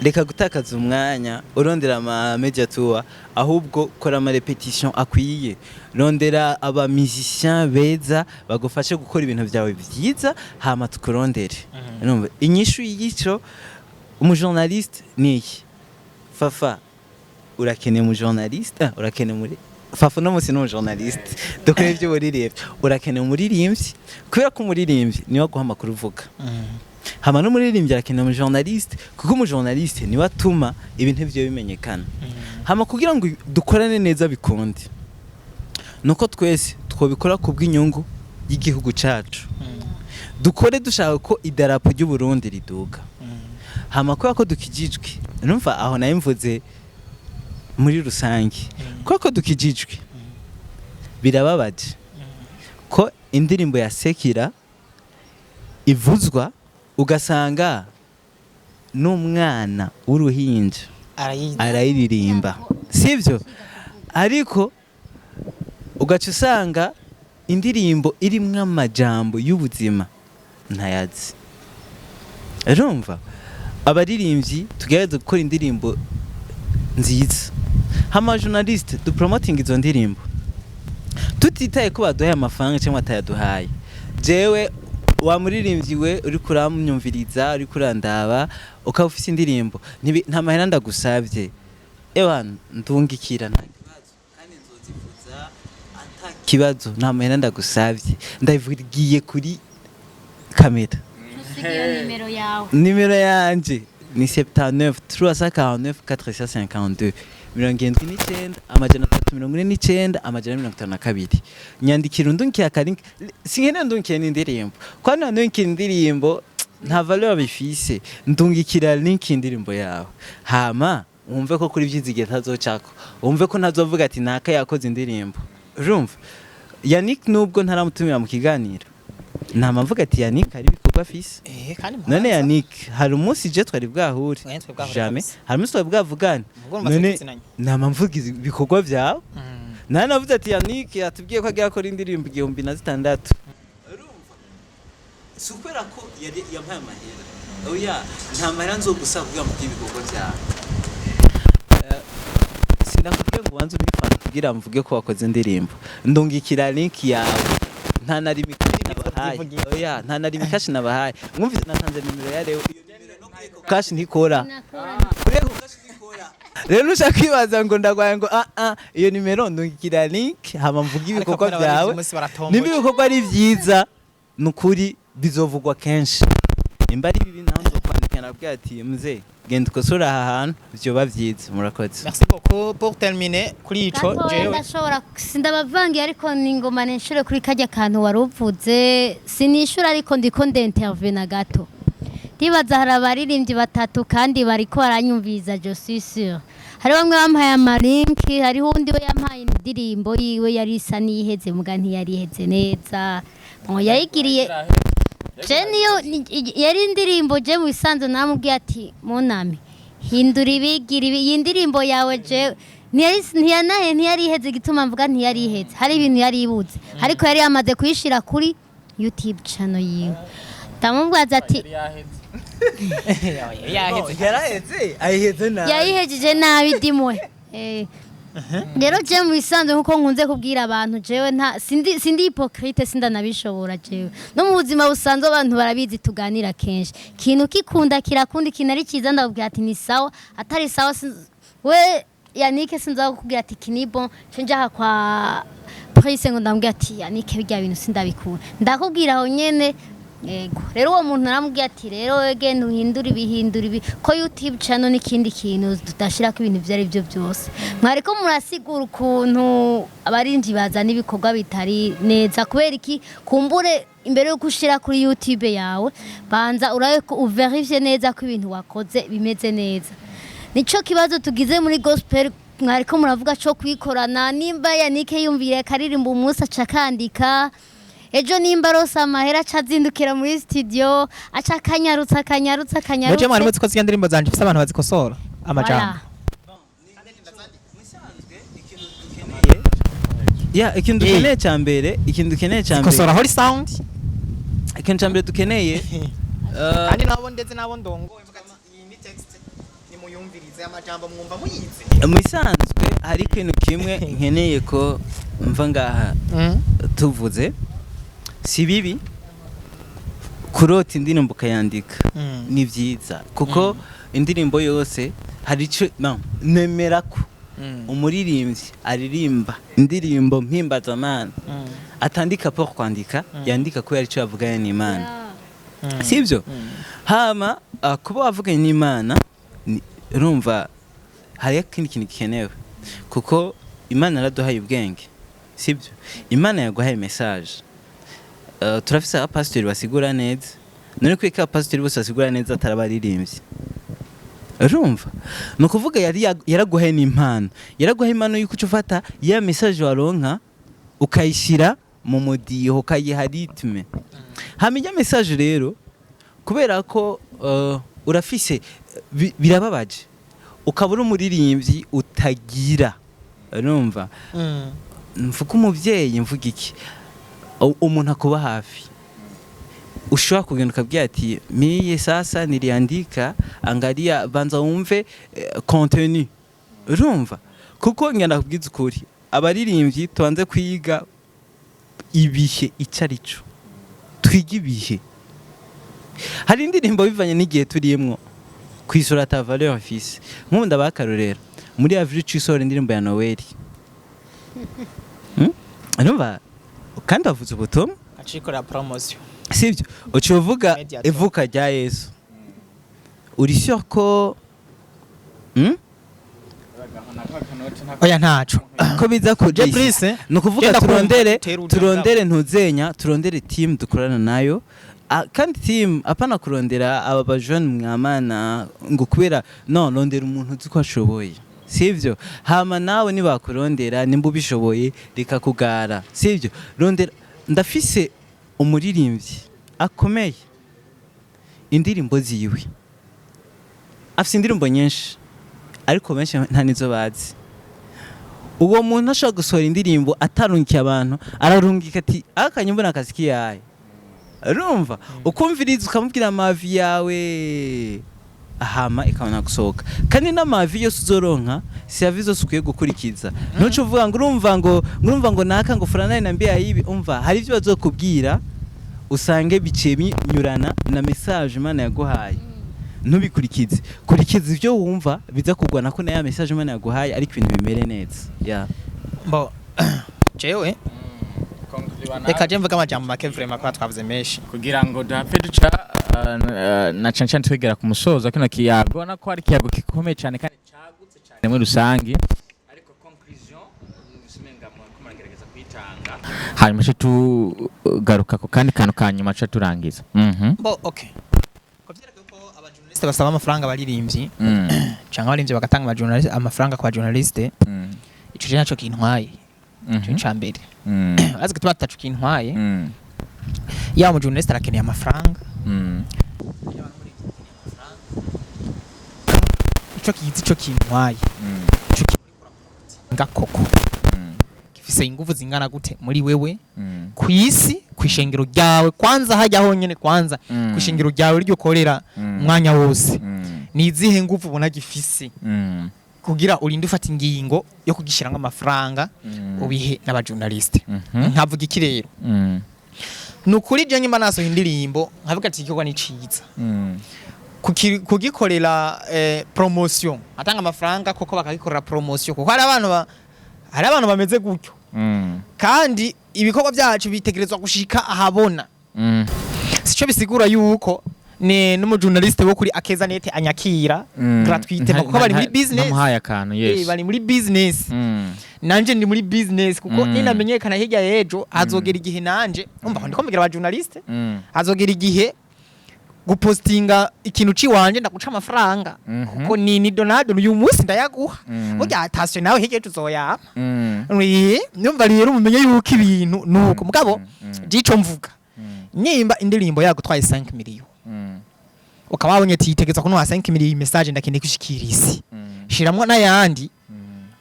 reka gutakaza umwanya urondera ama media tour ahubwo kora ama repetition akwiye rondera aba musiciens beza bagufashe gukora ibintu byawe byiza hama tukurondere urumva inyishu yico umujournaliste niki Fafa urakeneye umujournaliste urakeneye muri Fafa no musi no journaliste dokore byo burirebye urakeneye umuririmbyi kubera ko umuririmbyi niwe guha amakuru uvuga hama no muririmbyi arakeneye mu journaliste kuko mu journaliste niwe atuma ibintu byo bimenyekana hama kugira ngo dukorane neza bikonde nuko twese twobikora ku bw'inyungu y'igihugu cacu dukore dushaka ko idarapo ry'u Burundi riduga hama ko dukijijwe numva aho naye mvuze muri rusange ko dukijijwe birababaje ko indirimbo ya Sekira ivuzwa ugasanga n'umwana w'uruhinja arayiririmba sivyo ariko ugaca usanga indirimbo irimwo amajambo y'ubuzima ntayazi urumva abaririmbyi tugerageza gukora indirimbo nziza hama journaliste du promoting izo ndirimbo tutitaye ko baduhaye amafaranga cyangwa atayaduhaye jewe wa muririmbyi we uri kuramnyumviriza uri kurandaba ukaba ufite indirimbo nta mahera ndagusabye ndungikira nta kibazo kandi nzozifuza kibazo nta mahera ndagusabye ndavugiye kuri kamera nimero yanje ni 79 349 452 79 amajana 349 amajana 52 nyandikira undunkiye akarinki singene ndunkiye n'indirimbo kwani ndunkiye indirimbo nta valeur bifise ndungikira link indirimbo yawe hama wumve ko kuri byizige tazocako wumve ko ntazovuga ati naka yakoze indirimbo urumva Yannick nubwo ntaramutumira mu kiganiro nama mvuga ati Yannick ari bikorwa afise none Yannick hari umunsi je twari bwahure jamais hari umunsi twari bwavugana none nama mvuga ibikorwa byawe nana navuze ati Yannick yatubwiye ko agiye akora indirimbo 1600 urumva supera ko yari yampaye amahera oya nta mahera nzogusaba kugira mu bikorwa byawe sinakubwiye ngo banze ubifana kugira mvuge ko wakoze indirimbo ndungikira link yawe nta nari mikashi nabahaye oya nta nari mikashi nabahaye mwumvise natanze nimero ya rero iyo nimero no kuyeko cash ntikora kuyeko cash ntikora rero nushaka kwibaza ngo ndagwaye ngo iyo nimero ndungikira link hama mvuga ibikorwa byawe nimba ibikorwa ari byiza nukuri bizovugwa kenshi imba ari bibi naho nzokwandika nabwiye ati muzee genda ukosora aha hantu byo bavyiza murakoze. Merci beaucoup pour terminer kuri ico jewe ndashobora sindabavangiye ariko ningoma nenshure kuri kajya kantu waruvuze sinishura ariko ndiko ndintervene gato ndibaza hari abaririmbyi batatu kandi bariko baranyumviza je suis sûr hari bamwe bampaye amalinki hariho undi we yampaye indirimbo yiwe yari isa n'iheze muga ntiyari iheze neza yayigiriye je niyo yari indirimbo je mu bisanzwe namubwiye ati munami hindura ibigira iyi ndirimbo yawe je ntiyari iheze gituma mvuga ntiyari iheze hari ibintu yari ibuze ariko yari yamaze kuyishira kuri YouTube channel yiwe ndamubwaza ati yayihejeje nabi dimwe rero je mu bisanzwe nkuko nkunze kubwira abantu jewe sindi hypocrite sindanabishobora jewe no mu buzima busanzwe abantu barabizi tuganira kenshi kintu kikunda kirakunda ikintu ari cyiza ndabubwira ati ni sawa atari sawa we Yannick sinza kukubwira ati kinibon cenjaha kwa Prince ngo ndambwira ati Yannick bijya bintu sindabikunda ndakubwira aho nyene yego rero uwo muntu naramubwiye ati rero wege ntuhindura ibi ko YouTube channel n'ikindi kintu tudashira ko ibintu byari byo byose mwariko murasigura ukuntu abarinji bazana ibikorwa bitari neza kubera iki kumbure imbere yo gushira kuri YouTube yawe banza uraye ko uverifye neza ko ibintu wakoze bimeze neza nico kibazo tugize muri gospel mwariko muravuga cyo kwikorana nimba Yannick yumvire karirimbo umunsi acakandika ejo nimba rosa mahera cazindukira muri studio aca kanyarutsa Muje mwari mutiko zya ndirimbo zanje fisa abantu bazikosora amajambo ikintu dukeneye cyambere kosora holy sound ikintu cyambere dukeneye kandi nabo ndetse nabo ndongo imvuga iyi ni text ni muyumvirize amajambo mwumva muyize musanzwe hari ikintu kimwe nkeneye ko mva ngaha tuvuze si bibi kurota indirimbo ukayandika ni byiza kuko indirimbo yose hari icyo nemera ko umuririmbyi aririmba indirimbo mpimbazamana atandika por kwandika yandika ko yari icyo yavuganye n'Imana sibyo hama kuba wavuganye n'Imana urumva hari ikindi kintu gikenewe kuko Imana yaraduhaye ubwenge sibyo Imana yaguhaye message turafise abapasiteri basigura neza none kwika abapasiteri bose basigura neza atarabaririmbye urumva no kuvuga yaraguhaye n'impano yaraguhaye impano yuko ufata ya message waronka ukayishira mu mudiho ukayiha ritme hamija message rero kubera ko urafise birababaje ukabura umuririmbyi utagira urumva mvuga umuvyeyi mvuga iki umuntu akuba hafi ushobora kugenda ukabwira ati miye sasa niliandika angalia banza wumve contenu urumva kuko ngenda kubwiza ukuri abaririmbyi tubanze kwiga ibihe icarico twiga ibihe hari indirimbo bivanye n'igihe turiyemwo kwisura ta valeur fils nkunda bakarorera muri avril cisore indirimbo ya Noel urumva kandi bavuze ubutumwa acikora promotion sibyo ucuvuga ivuka rya Yesu uri sure ko oya ntaco ko biza je Bruce no kuvuga turondere ntuzenya turondere team dukorana nayo kandi team apana kurondera aba bajone mwamana ngo kubera no rondera umuntu uzi ko ashoboye sivyo hama nawe nibakurondera nimba ubishoboye reka kugara sivyo rondera ndafise umuririmbyi akomeye indirimbo ziwe afise indirimbo nyinshi ariko benshi nta nizo bazi uwo muntu ashaka gusohora indirimbo atarungiye abantu ararungika ati akanyumva nakazi kiyaye urumva ukumviriza ukamubwira amavi yawe ahama ikabona gusohoka kandi n'amavi yose uzoronka service zose ukwiye gukurikiza ntuco uvuga ngo urumva ngo naka ngo furana na mbiya yibi umva hari ibyo bazokubwira usange biciye binyurana na message Imana yaguhaye ntubikurikize kurikiza ibyo wumva biza kugwana ko na ya message Imana yaguhaye ariko ibintu bimere neza bo jewe reka je mvuga amajambo make vraiment kwa twavuze menshi kugira ngo dapfe duca na cancan twegera ku musozo kino kiyago nako ari kiyago gikomeye cyane kandi cyagutse cyane muri rusangi ariko conclusion usimenga mu kumaragereza kwitanga hanyuma cyo tugaruka ko kandi kantu kanyuma cyo turangiza bo okay ko vyereka ko abajournaliste basaba amafaranga baririmbyi canke abaririmbyi bagatanga amafaranga kwa journaliste ico je naco kintwaye ico cambere azi gutuma atacu kintwaye ya mu journaliste arakeneye amafaranga ico kizi ico kintwaye ico ngakoko gifise ingufu zingana gute muri wewe kwisi kwishengero ryawe kwanza hajya honyene kwanza kwishengero ryawe ryo korera umwanya wose nizihe ngufu ubona gifise kugira urinde ufata ingingo yo kugishiranga amafaranga ubihe n'abajournaliste nkavuga iki rero nukuri je nyimba naso indirimbo nkavuga ati ikigwa ni ciza kugikorera promotion atanga amafaranga koko bakagikorera promotion kuko hari abantu bameze gutyo kandi ibikorwa byacu bitegerezwa gushika ahabona sico bisigura yuko ne n'umujournaliste wo kuri Akeza Net anyakira gratuite kuko bari muri business namuhaye akantu yes bari muri business nanje ndi muri business kuko ninamenyekana hirya yejo azogera igihe nanje umva ndiko mbigira abajournaliste azogera igihe gupostinga ikintu ciwanje ndaguca amafaranga kuko ni Donald uyu munsi ndayaguha burya atasye nawe hirya tuzoyama numva rero mumenye yuko ibintu nuko mugabo gico mvuga nyimba indirimbo yagutwaye 5 million ukaba wabonye titegeza kuno 5 million message ndakeneye kushikirisi shiramwa n'ayandi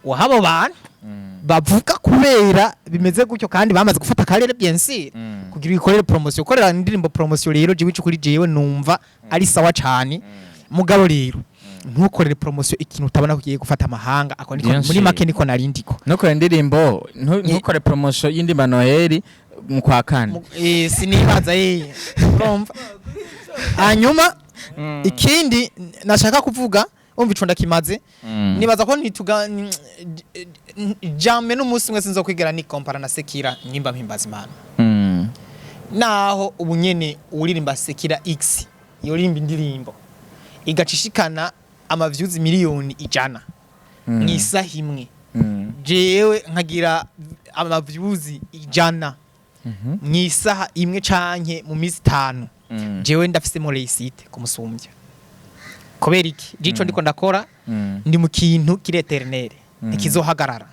wahabo bana bavuga kubera bimeze gutyo kandi bamaze gufata karere bien sûr kugira ikorere promotion korera indirimbo promotion rero jiwe cyo kuri jewe numva ari sawa cyane mugabo rero ntukorere promotion ikintu utabona kugiye gufata amahanga akoni muri make niko narindiko ntukorere indirimbo ntukore promotion y'indimba Noheli mu kwa kane sinibaza urumva hanyuma ikindi nashaka kuvuga umva ico ndakimaze nibaza ko nituga jambe n'umunsi mwe sinzo kwigera ni compara na Sekira nyimba mpimbaza Imana naho ubunyene uririmba Sekira X yorimba indirimbo igacishikana ama views miliyoni 100 mwisa himwe jewe nkagira ama views 100 mwisaha imwe canke mu minsi 5 jewe ndafise mo réussite kumusumbya kubera iki gico ndiko ndakora ndi mu kintu kire eternel ikizohagarara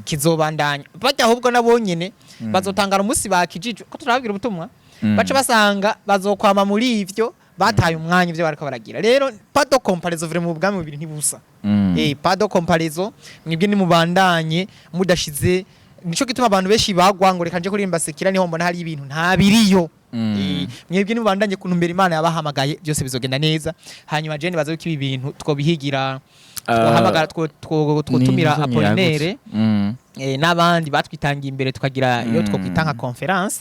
kizobandanya bajya ahubwo nabonyene bazotangara umunsi bakijije ko turababwira ubutumwa baca basanga bazokwama muri ivyo bataye umwanya ivyo bariko baragira rero pas de comparaison vraiment mu bwami bubiri ntibusa pas de comparaison mwibwe ni mubandanye mudashize nico gituma abantu beshi bagwa ngo reka nje kurimba Sekira niho mbona hari ibintu nta biriyo mwebwe nibandanye kuntumbera Imana yabahamagaye byose bizogenda neza hanyuma je nibaza ko ibi bintu twobihigira twahamagara twotumira Apollinaire n'abandi batwitangiye imbere tukagira iyo twokwitanga conference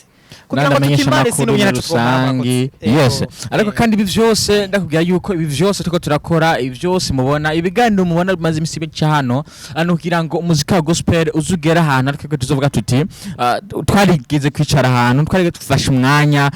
kugira ngo tukimare sino nyana rusangi yes ariko kandi ibi vyose ndakubwira yuko ibi vyose tuko turakora ibi vyose mubona ibiganiro mubona bimaze imisibe cyano kugira ngo umuzika wa gospel uzugera ahantu ariko tuzovuga tuti twarigeze kwicara ahantu twarige tufasha umwanya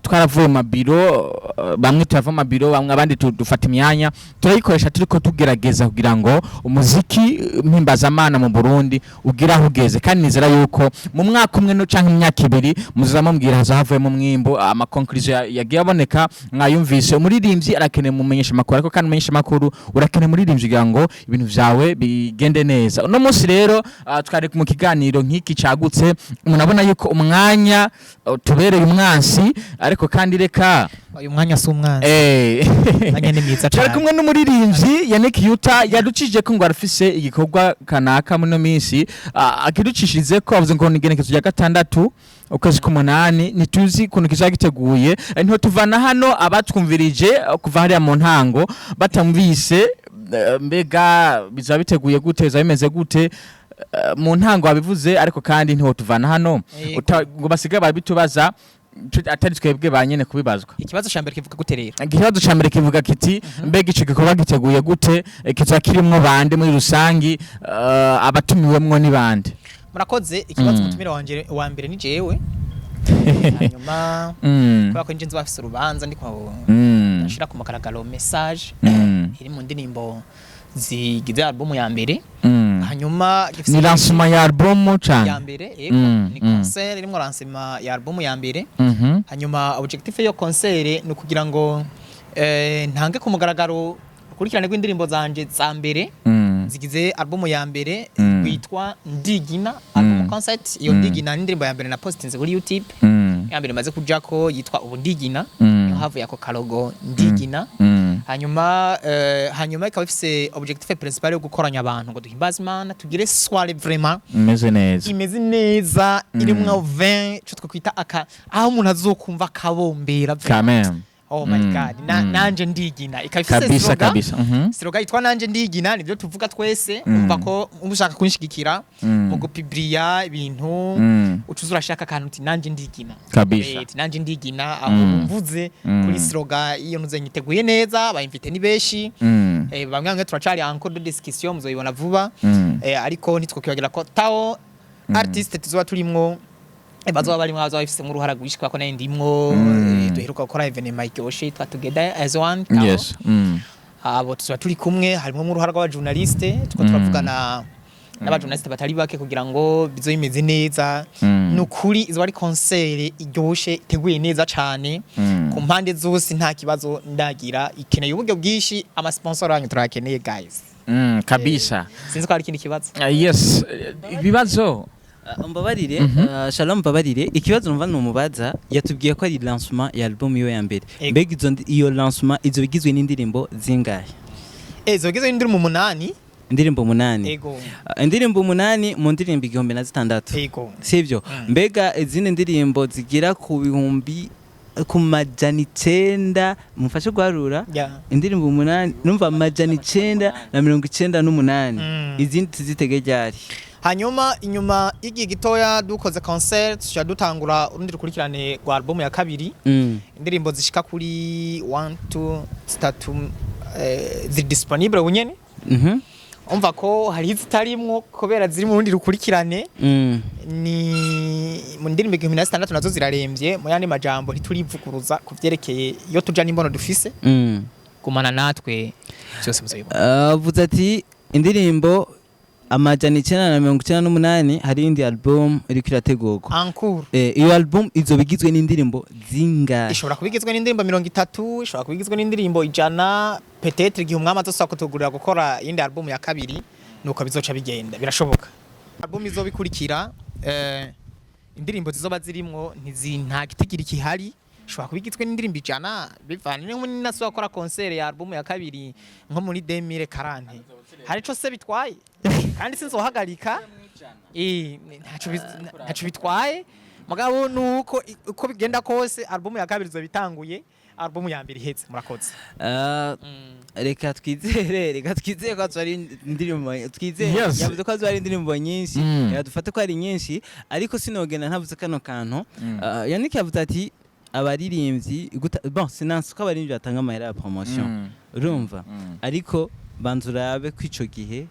twaravuye mu mabiro bamwe turava mu mabiro bamwe abandi dufata imyanya turayikoresha turiko tugerageza kugira ngo umuziki mpimbazamana mu Burundi ugira ahugeze kandi nizera yuko mu mwaka umwe no canke imyaka ibiri muzama mbwira hazavuyemo mwimbo conclusion yagiye aboneka mwayumvise umuririmbyi arakeneye mumenyesha makuru ariko kandi mumenyesha makuru urakeneye muririmbyi kugira ngo ibintu vyawe bigende neza uno munsi rero twari mu kiganiro nk'iki cagutse munabona yuko umwanya tubereye umwansi ariko kandi reka uyu mwanya si umwansi mwanya ni mwiza cyane cyari kumwe n'umuririmbyi Yannick Uttar yaducije ko ngo arafise igikorwa kanaka muno minsi akiducishirize ko avuze ngo nigenekezo ya 6 ukwezi k'umunani nituzi kuntu kizagiteguye niho tuvana hano abatwumvirije kuva hariya mu ntango batamvise mbega bizaba biteguye gute bizabimeze gute mu ntango abivuze ariko kandi niho tuvana hano ngo basigaye babitubaza atari twebwe banyene kubibazwa ikibazo cyambere kivuga gute rero ikibazo cyambere kivuga kiti mbega ico gikorwa giteguye gute kiza kirimwo bande muri rusangi abatumiwemwo ni bande murakoze ikibazo mutumira wanje wa mbere ni jewe hanyuma kwa ko nje bafise urubanza ndiko nashira ku makaragaro message iri mu ndirimbo zigize album ya mbere hanyuma ni lancement ya album cyane ya mbere ni concert irimo lancement ya album ya mbere hanyuma objectif yo concert no kugira ngo ntange ku mugaragaro ukurikirane rw'indirimbo zanje za mbere zigize album ya mbere witwa Ndigina album concept. Iyo Ndigina ni indirimbo ya mbere na postinze kuri YouTube ya mbere maze kujako yitwa ubu Ndigina niho havuye ako karogo Ndigina. hanyuma ikaba ifise objectif principal yo gukoranya abantu ngo duhimbaze Imana tugire soirée vraiment imeze neza irimwo 20 cyo twakwita aho umuntu azokumva kabombera Quand oh my god nanje Ndigina ikabifise slogan yitwa nanje Ndigina nivyo tuvuga twese umva ko umushaka kunshigikira mu gupublia ibintu ucuza urashaka kantu uti nanje Ndigina kabisa nanje Ndigina aho mvuze kuri slogan iyo nuze nyiteguye neza bayimvite ni beshi bamwe turacari encore de discussion muzoyibona vuba ariko nitwo kwibagira ko tao artiste tuzoba turimwo bazoba bari mwazo bafise mu ruhara gushika ko nayo ndimwo duheruka gukora evenement iryoshe twa together as one yes abo tuzoba turi kumwe harimo mu ruhara rw'aba journaliste tuko turavugana n'aba journaliste batari bake kugira ngo bizo bimeze neza nukuri izo ari concert iryoshe iteguye neza cyane ku mpande zose nta kibazo ndagira ikeneye uburyo bwishi ama sponsor wanyu turakeneye guys kabisa sinzi ko hari ikindi kibazo yes ibibazo mbabarire Shalom mbabarire ikibazo numva numubaza yatubwiye ko ari lancement ya album yo ya mbere mbega iyo lancement izo bigizwe n'indirimbo zingahe izo bigizwe n'indirimbo 8 indirimbo 8 ego indirimbo 8 mu ndirimbo 1600 ego sivyo mbega izindi ndirimbo zigira ku bihumbi ku majana 9 mufashe guharura indirimbo 8 numva amajana 998 izindi tuzitegeryari hanyuma inyuma igihe gitoya dukoze concert tuja dutangura urundi rukurikirane rwa album ya kabiri indirimbo zishika kuri 1 2 3 ziri disponible bunyene umva ko hari zitarimwo kubera ziri mu rundi rukurikirane ni mu ndirimbo 1600 nazo zirarembye mu yandi majambo ntiturivuguruza kuvyerekeye iyo tuja n'imbono dufise kumana natwe cyose muzayibona vuze ati indirimbo amajana 998 hari indi album iri kirategurwa ankuru iyo album izo bigizwe n'indirimbo zingahe ishobora kubigizwe n'indirimbo 30 ishobora kubigizwe n'indirimbo 100 peut-être igihe umwama azosaba kutugurira gukora indi album ya kabiri nuko bizoca bigenda birashoboka album izobikurikira indirimbo zizoba zirimwo nta gitigiri kihari ishobora kubigizwe n'indirimbo 100 bivanye n'inaso akora concert ya album ya kabiri nko muri 2040 hari cyo se bitwaye kandi sinzohagarika ntaco bitwaye mugabo nuko uko bigenda kose album ya kabiri zo bitanguye album ya mbere ihetse murakoze reka twizere ko ari indirimbo twizere yavuze ko ari indirimbo nyinshi dufate ko ari nyinshi ariko sinogena ntavuze kano kantu Yannick yavuze ati abaririmbyi bon sinanse ko abaririmbyi batanga amahera ya promotion urumva ariko banzurabe kwico gihe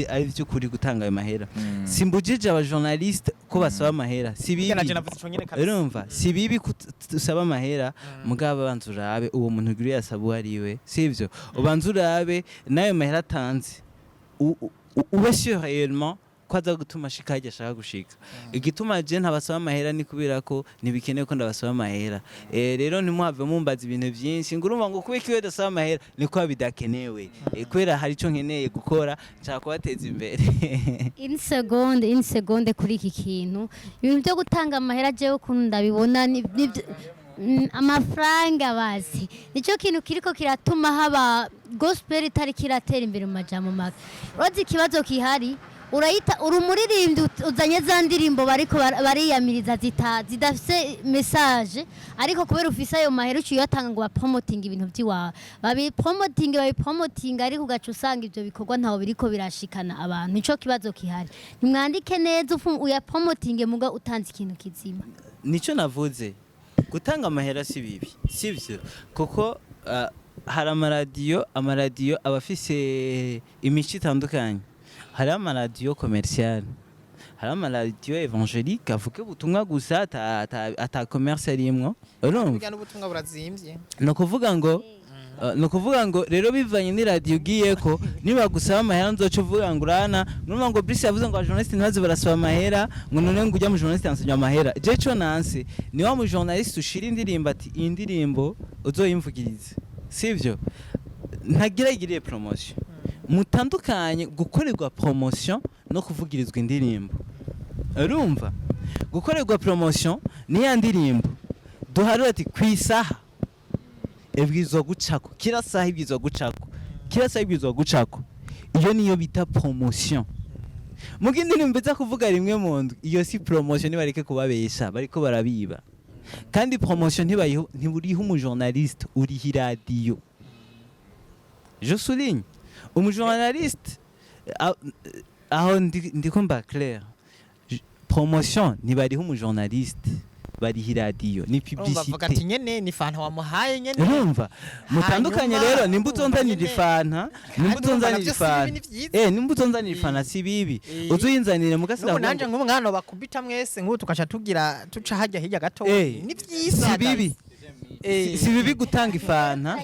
ari byo kuri gutanga ayo mahera simbujije aba journaliste ko basaba amahera sibibi urumva sibibi kusaba amahera mugabo banzurabe uwo muntu ugiriye asaba ariwe sivyo ubanzurabe nayo mahera tanze ube sûr réellement kwaza gutuma shikaje ashaka gushika igituma je ntabasaba amahera ni kubera ko nibikeneye ko ndabasaba amahera rero ntimuhave mumbaza ibintu byinshi ngurumva ngo kubika iyo dasaba amahera niko bidakenewe kwera hari ico nkeneye gukora nshaka kubateza imbere in seconde kuri iki kintu ibintu byo gutanga amahera je ukuntu ndabibona amafaranga bazi nico kintu kiriko kiratuma haba gospel itari kiratera imbere mu majambo make rozi kibazo kihari urayita urumuririmbyi uzanye za ndirimbo bariko bariyamiriza zidafise message ariko kubera ufise ayo mahera uciye yatanga ngo bapromoting ibintu byiwawe babipromoting ariko ugaca usanga ivyo bikorwa ntaho biriko birashikana abantu nico kibazo kihari nimwandike neza uya promoting muga utanze ikintu kizima nico navuze gutanga amahera si bibi sivyo kuko hari amaradiyo abafise imico itandukanye hari amaradiyo commercial hari amaradiyo evangelique avuga ubutumwa gusa ata commerce arimwo urumva n'ubutumwa burazimvye no kuvuga ngo no kuvuga ngo rero bivanye ni radio ugiyeko niba gusaba amahera nzoca uvuga ngo urana numva ngo Bruce yavuze ngo journaliste ntibaze barasaba amahera ngo none ngo ujya mu journaliste ansubya amahera je cyo nanse ni wa mu journaliste ushira indirimbo ati iyi ndirimbo uzoyimvugirize sivyo ntagira igiriye promotion mutandukanye gukorerwa promotion no kuvugirizwa indirimbo urumva gukorerwa promotion ni ya ndirimbo duharura ati kwisaha ebwizo gucako kila saha ibwizo gucako iyo niyo bita promotion mugindi nimbeza kuvuga rimwe mu ndwi iyo si promotion nibareke kubabesha bariko barabiba kandi promotion ntiburiho umu journaliste uri radio je souligne umu journaliste aho ndiko mba clair promotion ntibariho umu journaliste bari radio ni publicité bavuga ati nyene ni fanta wamuhaye nyene urumva mutandukanye rero nimbuto nzanira ifanta nimbuto nzanira ifanta si bibi uzuyinzanire mugasira ngo nanje nk'umwana bakubita mwese nk'ubu tukaca tugira tuca hajya hirya gato ni vyiza si bibi si bibi gutanga ifanta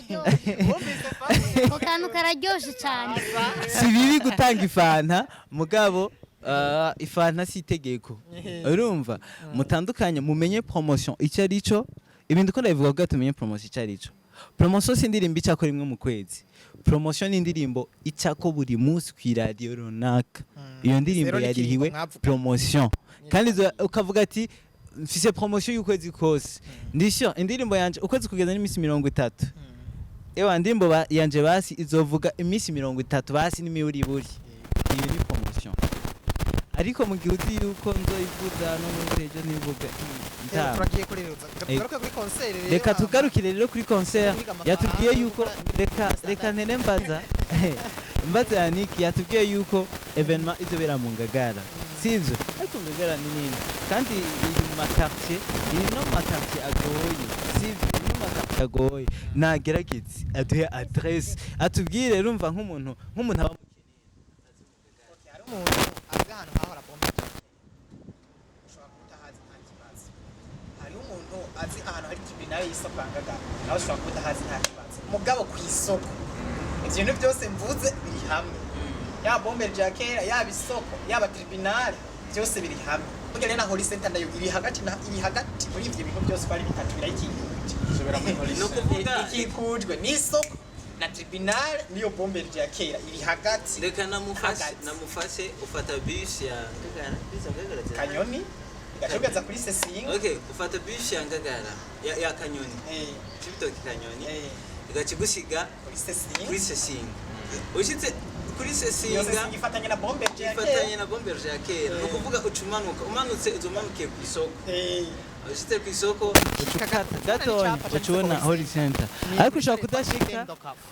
ko kantu kararyoshe cyane si bibi gutanga ifanta mugabo ifanta si itegeko urumva mutandukanye mumenye promotion icyo ari cyo ibindi ko ndabivuga ko tumenye promotion icyo ari cyo promotion si indirimbo icyako rimwe mu kwezi promotion ni indirimbo icyako buri munsi ku radio runaka iyo ndirimbo yarihiwe promotion kandi ukavuga ati mfise promotion y'ukwezi kose ndisho indirimbo yanje ukwezi kugeza n'iminsi 30 ewa ndimbo yanje basi izovuga iminsi 30 basi n'imiburiburi iyo ni promotion ariko mu gihe uzi yuko nzoyivuza no muri ejo nivuga turagiye kurereza garuka kuri concert rero reka tugarukire rero kuri concert yatubwiye yuko reka ntene mbaza Yannick yatubwiye yuko evenement izobera mu Ngagara sivyo ariko Ngagara ni nini kandi iri mu makartier iri no mu makartier agoye sivyo iri mu makartier agoye nagerageze aduhe adresse atubwire rumva nk'umuntu aba ahantu hahora bombe ushobora kutahazi nta kibazo hari umuntu azi ahantu hari tribunal y'isoko Ngagara nawe ushobora kutahazi nta kibazo mugabo ku isoko ibintu byose mvuze biri hamwe ya bombe ya kera yaba isoko yaba tribunal byose biri hamwe kugira rero na Holy Center nayo iri hagati muri ibyo bintu byose bari bitatu birayikikuje ushobora muri Holy Center ikikujwe n'isoko na tribunal niyo bombe ya kera iri hagati reka namufashe ufata bus ya Ngagara Kanyoni igashobora kuri Sesinga okay ufata bus ya Ngagara ya Kanyoni Cibitoki Kanyoni igakigusiga kuri Sesinga ushitse kuri Sesinga ifatanye na bombe ya kera no kuvuga umanutse uzomanukiye ku isoko ushitse ku isoko ucukata gatonya ucubona Holy Center ariko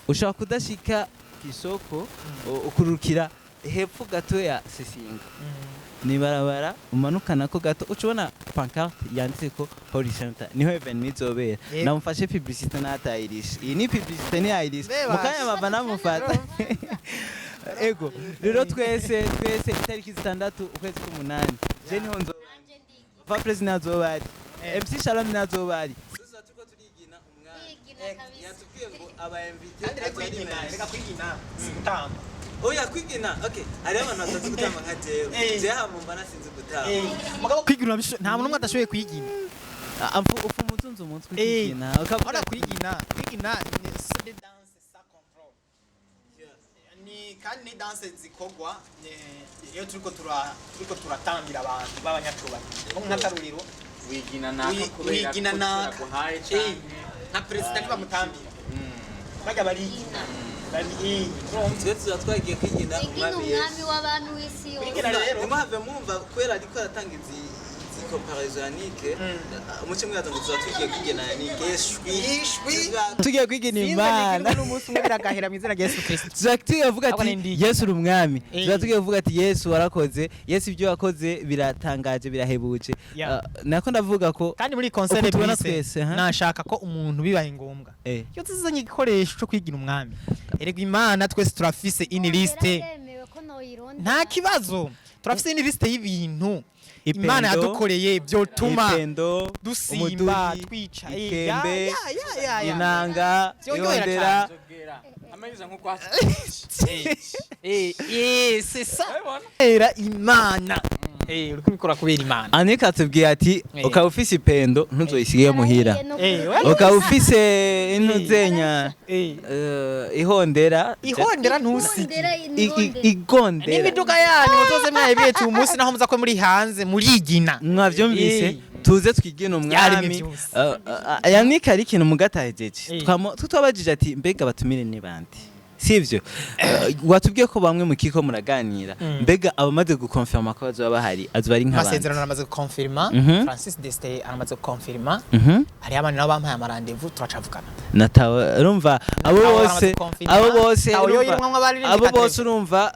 ushaka kudashika ku isoko ukurukira hepfo gato ya Sesinga ni barabara umanukana ko gato ucubona pancarte yanditseko Holy Center niho evenement izobera namufashe publicité natayirisha iyi ni publicité ni ayirisha mukanya bava namufata ego rero twese itariki 6 ukwezi k'umunani je niho nzo va president azobari MC Shalom nazobari sasa tuko turigina umwanya yatubwiye ngo aba invité reka kwigina gutamba oya kwigina okay ari abantu batazi gutamba nka jewe je hamumba nasinzi gutamba mugabo kwigina nta muntu adashoboye kwigina ufu mutunzo umunsi kwigina ukavuga kwigina ni danse sans contrôle ni kandi ni danse zikogwa iyo turiko turatambira abantu b'abanyacubahiro nk'akaruriro wigina naka nka president bamutambira bajya barigina twe tuzatwagiye kwigina umwami w'abantu w'isi yose nimahave mumva kwera ariko aratanga izi comparaison Yannick umuce mwaza ngo tuzatugiye kwigina Yannick yeshwi tugiye kwigina Imana n'umunsi umwe biragahera mu izina rya Yesu Kristo tuzatugiye kuvuga ati Yesu uri umwami tuzatugiye kuvuga ati Yesu warakoze Yesu ibyo wakoze biratangaje birahebuje nako ndavuga ko kandi muri concert twese nashaka ko umuntu bibaye ngombwa yo tuzanye igikoresho cyo kwigina umwami erego Imana twese turafise in liste nta kibazo turafise in liste y'ibintu Imana yadukoreye byotuma ipendo dusimba umuduri, twica ikembe inanga yondera ameze nko kwa c'est ça era Imana uri kubikora kubera Imana. Annika atubwiye ati ukaba ufise ipendo ntuzoyisige muhira, ukaba ufise intuzenya ihondera igondera n'imiduga yanyu muzoze mwabiye tu umunsi naho muza ko muri hanze murigina mwavyumvise tuze twigena umwami. Yannick ari ikintu mugatahejeje twabajije ati mbega batumire ni bande sivyo watubwiye ko bamwe mu kiko muraganira mbega abamaze gukonfirma ko bazoba bahari azoba ari nk'abandi amasezerano aramaze gukonfirma Francis Deste aramaze gukonfirma hari abandi nabo bampaye amarandevu turacavugana natawe urumva abo bose urumva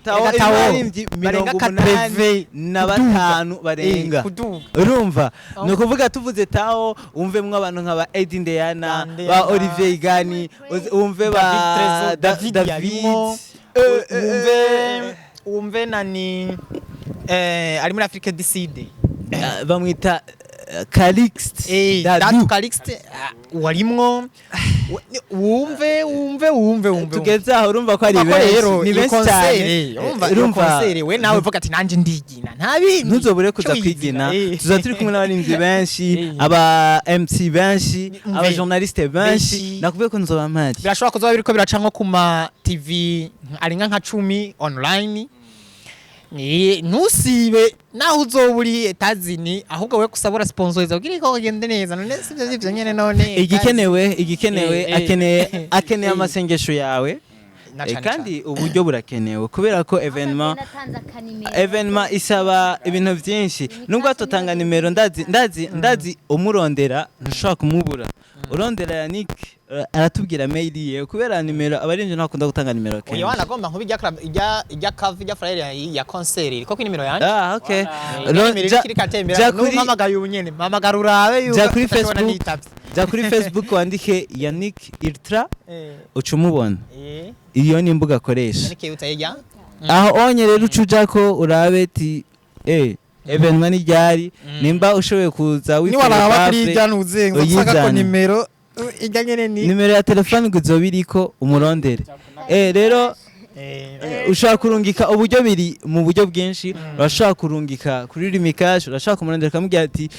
tawo imarimbyi 85 barenga urumva no kuvuga tuvuze tawo umvemwe abantu nk'aba Edin Deyana ba Olivier Igani umve ba David umve nani ari muri Afrique du Sud bamwita Calixte Dadu Calixte warimwo wumve tugeze aho urumva ko ari benshi ni benshi cyane urumva we nawe uvuga ati nanje ndigina nta bintu ntuzobure kuza kwigina tuza turi kumwe n'abarinzi benshi aba MC benshi aba journaliste benshi nakuvuye ko nzoba mpari birashobora kuzoba biriko biraca nko kuma TV ari nka 10 online ntusibe naho uzoburi etazini ahubwo we kusabura sponsoriza kugira ko gende neza none sivyo nyene none igikenewe akeneye amasengesho yawe kandi uburyo burakenewe kubera ko evenement isaba ibintu byinshi nubwo atotanga nimero ndazi umurondera ntushaka kumubura urondera Yannick aratubwira mail ye kubera nimero abarinje ntakunda gutanga nimero kenshi oya wanagomba nkubi ijya cover ijya flyer ya concert ko nimero yanje okay muhamagare ubunyene muhamagara urabe ja kuri Facebook wandike Yannick Ultra ucumubona iyo ni imbuga akoresha aho onye rero ucuja ko urabe ati evenement ni ryari nimba ushoboye kuza niwaraba kuri ijyanuze ngo saka ko nimero nimero ya telefone guzobiriko umurondere rero ushaka kurungika uburyo biri mu buryo bwinshi urashaka kurungika kuri rimikaje urashaka kumurondera kamubwira ati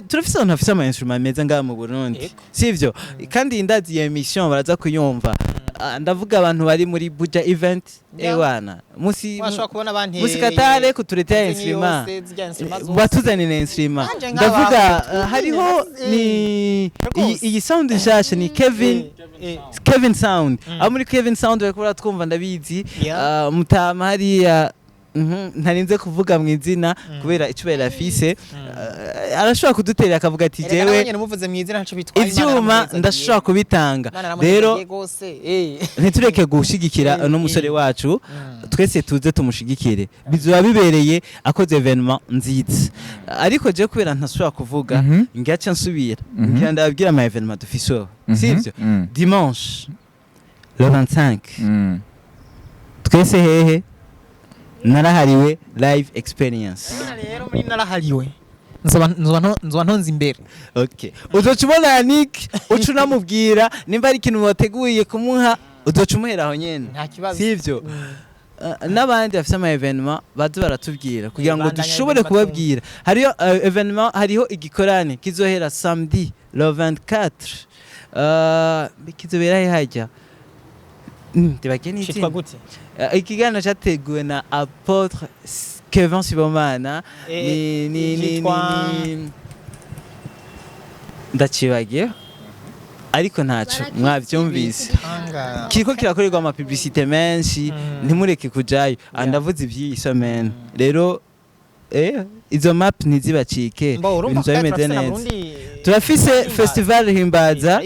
turafise abantu bafise ama instrument meza ngaha mu Burundi sivyo kandi indazi ya emission baraza kuyumva ndavuga abantu bari muri Buja event ewana musikatare kutuletea instrument batuzanira instrument ndavuga hariho ni iyi sound nshasha ni Kevin Sound muri Kevin Sound bakora twumva ndabizi mutama hariya ntarinze kuvuga mu izina kubera icubera afise arashobora kuduterera akavuga ati jewe ivyuma ndashobora kubitanga rero ntitureke gushigikira no musore wacu twese tuze tumushigikire bizoba bibereye akoze evenement nziza ariko je kubera ntashobora kuvuga ngaca nsubira ngira ndababwira ama evenement dufise sivyo dimanche le 25 twese hehe narahariwe live experience rero muri narahariwe nzoba ntonze imbere okay uzocubona Yannick ucunamubwira nimba ari ikintu wateguye kumuha uzocumuhera aho nyene sivyo n'abandi bafite ama evenement baze baratubwira kugira ngo dushobore kubabwira hariyo evenement hariho igikorane kizohera samedi le 24 kizobera hajya tibageni cyitwa gute ikiganiro cyateguwe na Apotre Kevin Sibomana ni ndacibagiye ariko ntaco mwavyumvise kiriko kirakorerwa ama publicité menshi ntimureke kujayo ndavuze ivy'isomene rero izo map ntizibacike bintu bimeze neza turafise festival Himbaza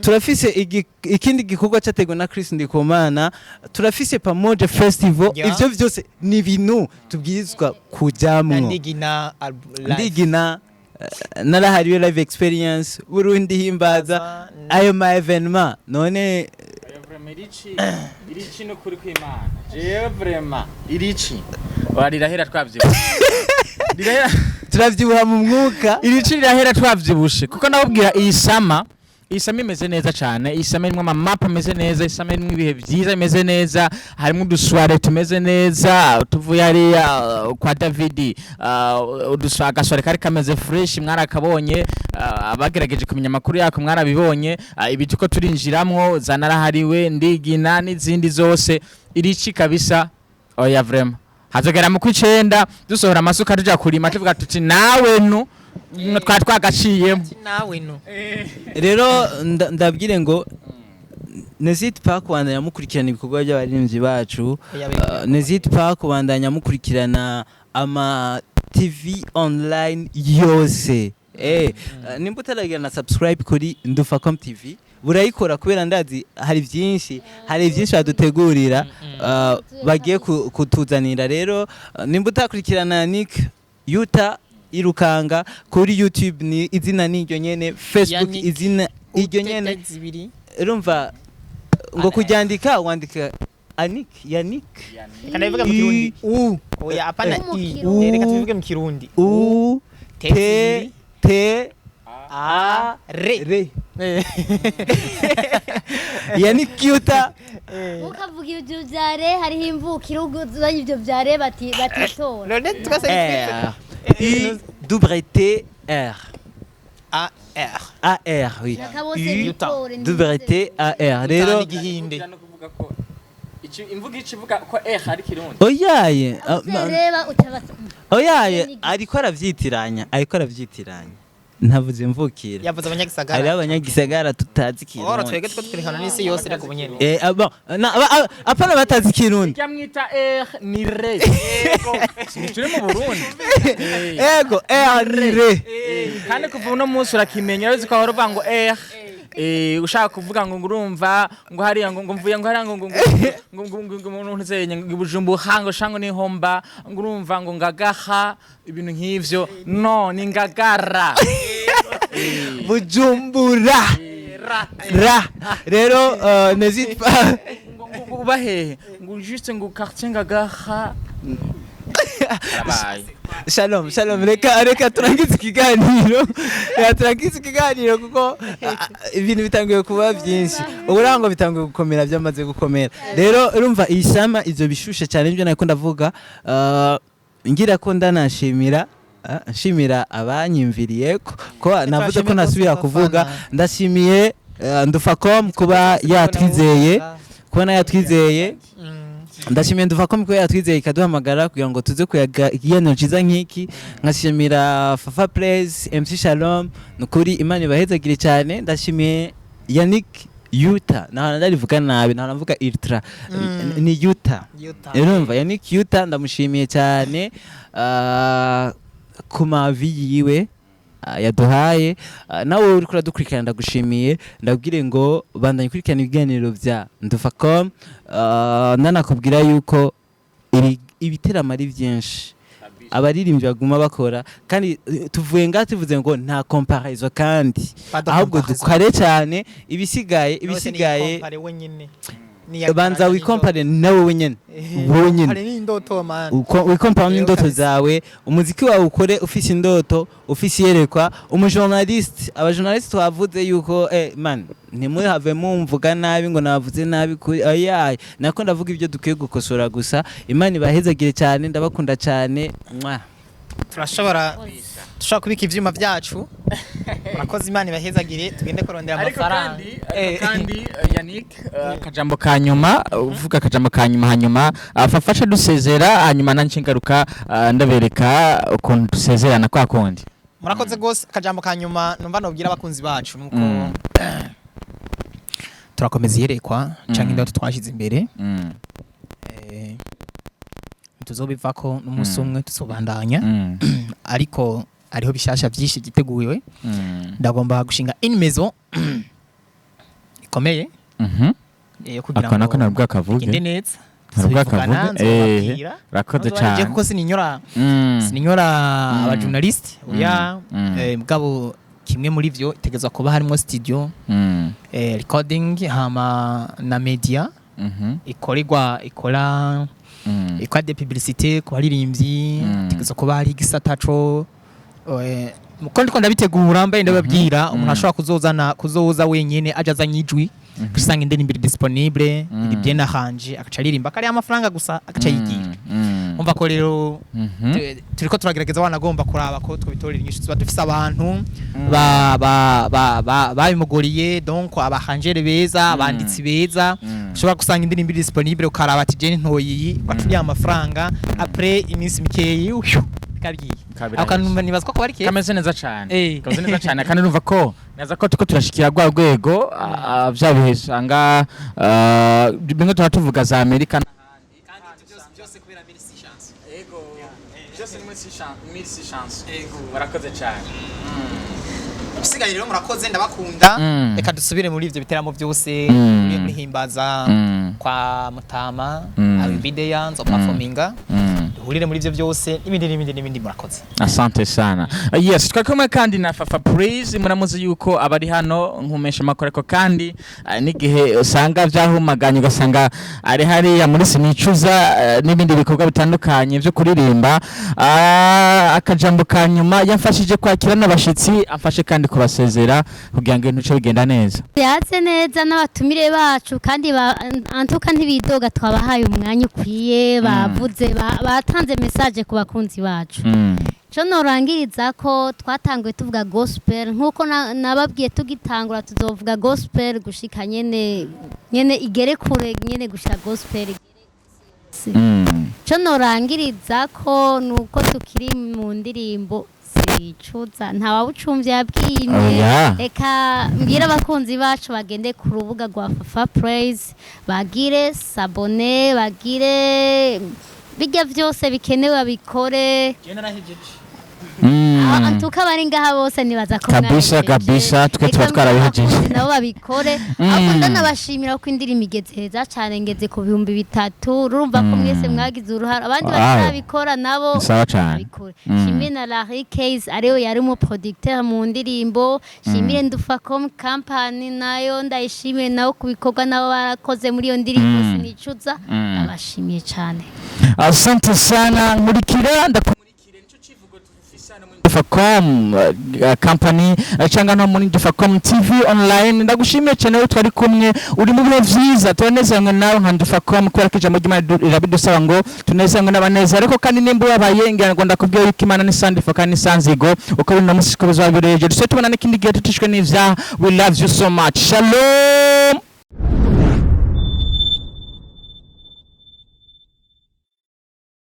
turafise ikindi gikorwa cyategwa na Chris Ndikumana turafise pamoja festival ivyo vyose ni bintu tubwirizwa kujamwo ndigina narahariwe live experience Burundi Himbaza ayo ma evenement none vrema irici no kuri kw'Imana jewe vrema irici warirahera twavyibushe turavyibuha mu mwuka irici rirahera twavyibushe kuko nababwira iyi sama imeze neza cyane, iyi sama irimo amamapa ameze neza, iyi sama irimo ibihe byiza imeze neza, harimo udusware tumeze neza, tuvuye hariya kwa Davidi, agasware kari kameze fresh mwarakabonye, abagerageje kumenya amakuru yako mwarabibonye, ibiti ko turinjiramwo zanarahariwe ndigina n'izindi zose, irici kabisa oya vrema hazogera mu kw'icenda dusohora amasuka tuja kurima tuvuga tuti nawe nu twagaciyemo nawe no rero ndabwire ngo n'izindi pa kubandanya mukurikirana ibikorwa by'abaririmbyi bacu, n'izindi pa kubandanya mukurikirana ama TV online yose nimba utaragira na subscribe kuri Ndufacom TV burayikora kubera ndazi hari byinshi badutegurira bagiye kutuzanira. Rero nimba utakurikirana Yannick Uttar irukanga kuri YouTube ni izina niryo nyene, Facebook izina iryo nyene, urumva ngo kuryandika wandika Yannick kana bivuga mu Kirundi oya apana reka tubivuge mu Kirundi T A R Yannick Uttar ukavuga ibyo byare hariho imvukira uzanye ibyo byare batitora none tukase WTR AR oui WTAR rero igihinde imvuga ikivuga ko ari Kirundi oyaye reba utabasa oyaye ariko aravyitiranya ntavuze mvukira yavuze abanyagisagara ari abanyagisagara tutazi Kirundi ora twege twerekana n'isi yose rako bunyene apana batazi Kirundi yamwita ni re turi mu Burundi ego ni re kandi kuva uno munsi urakimenya uzi ko ahora uvuga ngo ushaka kuvuga ngo urumva ngo hariya ngo mvuye ngo hariya ngo umuntu zenye ngo Bujumbura hango shango ni homba ngo urumva ngo ngagaha ibintu nk'ivyo no ni ngagara Bujumbura rero n'izindi pa ubahehe ngo juste ngo quartier ngagaha Shalom reka turangize ikiganiro kuko ibintu bitangiye kuba byinshi uburango bitangiye gukomera byamaze gukomera. Rero urumva iyi sama ivyo bishushe cyane ibyo nako ndavuga, ngira ko ndanashimira abanyimviriye ko navuze ko nasubira kuvuga. Ndashimiye Ndufacom kuba yatwizeye ndashimiye Ndufacom ko yatwizeye ikaduhamagara kugira ngo tuze kuyaga ikiganiro ciza nk'iki. Nkashimira Fafa Plays, MC Shalom, nukuri Imana ibahezagire cyane. Ndashimiye Yannick Uttar, ndarivuga nabi, navuga Ultra ni Uttar. Urumva Yannick Uttar ndamushimiye cyane ku mavi yiwe yaduhaye. Nawe uri kuradukurikirana ndagushimiye, ndabwire ngo bandanye kurikirana ibiganiro bya Ndufacom. Nanakubwira yuko ibiteramo ari byinshi abaririmbyi baguma bakora, kandi tuvuye ngaho tuvuze ngo nta comparison, kandi ahubwo dukare cyane ibisigaye banza wikompare nawe wenyine wikompare n'indoto zawe. Umuziki wawe ukore ufise indoto, ufise yerekwa. Umujournaliste, abajournaliste twavuze yuko man ntimurihave mumvuga nabi ngo navuze nabi kuri ayaye, nako ndavuga ibyo dukwiye gukosora gusa. Imana ibahezagire cyane, ndabakunda cyane. Turashobora kubika ivyuma byacu. Murakoze, Imana ibahezagire, tugende kurondera amafaranga. Kandi Yannick akajambo kanyuma uvuga akajambo kanyuma hanyuma afafasha dusezera, hanyuma nanjye ngaruka ndabereka ukuntu dusezerana kwa kundi. Murakoze gose, akajambo kanyuma numva nobwira abakunzi bacu nuko turakomeza yerekwa canke indoto twashize imbere, tuzobivako n'umunsi umwe tusobandanya, ariko ariho bishasha byinshi giteguwe. Ndagomba gushinga une maison ikomeye kugira ngo nabwo kavuge inde neza rakoze cyane kuko sininyora abajournaliste oya mugabo kimwe muri vyo itegezwa kuba harimo studio recording hama na media ikora de publicité ku baririmbyi itegezwa kuba hari igisataco muko ndiko ndabitegura mbaye ndababwira umuntu ashobora kuzoza wenyene ajazanye ijwi gusanga indirimbo disponible iri bien arrangé akaca aririmba kari amafaranga gusa akaca yigira umva ko rero turiko turagerageza wanagomba kuraba ko twitorera inyishu tuba dufise abantu babimugoriye donc abahanjere beza abanditsi beza ushobora gusanga indirimbo disponible ukaraba ati je ntoyi baturiye amafaranga après iminsi mikeyi kabiri akanumva nibazwa ko barike kameze neza cyane kameze neza cyane kandi numva ko neza ko tuko turashikira gwa rwego vyabihesanga bimwe turatuvuga za Amerika n'ahandi kandi byose kubera merci chance ego byose ni merci chance ego barakoze cyane Bisigaye rero murakoze ndabakunda reka dusubire muri ivyo biteramo byose muri Himbaza kwa Mutama abibideya nzo performinga duhurire muri ivyo byose n'ibindi murakoze. Asante sana. Yes, twakomwe kandi na Fafa Praise muramuzi yuko abari hano nkumesha makoreko kandi n'igihe usanga vyahumaganye ugasanga ari hari ya muri sinicuza n'ibindi bikorwa bitandukanye byo kuririmba akajambo kanyuma yamfashije kwakira n'abashitsi afashe kandi kubasezera kugira ngo ibintu bigenda neza. Yatse neza n'abatumire bacu kandi antuka ntibidoga twabahaye umwanya ukwiye bavuze batanze message ku bakunzi bacu. Cyo norangiriza ko twatanguye tuvuga gospel nkuko nababwiye tugitangura tuzovuga gospel gushika nyene igere kure nyene gushika gospel cyo norangiriza ko nuko tukiri mu ndirimbo sicuza ntawawucumvye yabwimye reka mbira abakunzi bacu bagende ku rubuga rwa Fafa Praise bagire sabone bagire bijya vyose bikenewe bikore antuka bari ngaha bose nibaza ko kabisa twe tuba twarabihejeje nabo babikore akunda nabashimira ko indirimbo igeze heza cyane ngeze ku 3,000 urumva ko mwese mwagize uruhara abandi batabikora nabo babikore shimire na Larry Case ariyo yari mu producteur mu ndirimbo shimire Ndufacom company nayo ndayishimire nawo kubikorwa nabo barakoze muri iyo ndirimbo sinicuza abashimiye cyane. Asante sana Kurikirana Ndufacom company cyangwa no muri Ndufacom TV online ndagushimiye cyane we twari kumwe uri mu bihe vyiza tunezerwe nawe nka Ndufacom kubera ko ijambo ry'Imana irabidusaba ngo tunezerwe n'abaneza ariko kandi nimba yabaye ngira ndakubwiye yuko Imana ni sandifa kandi ni sanzigo uko bino musiko bizabireje duse tubona n'ikindi gihe tutishwe n'ivya we love you so much shalom.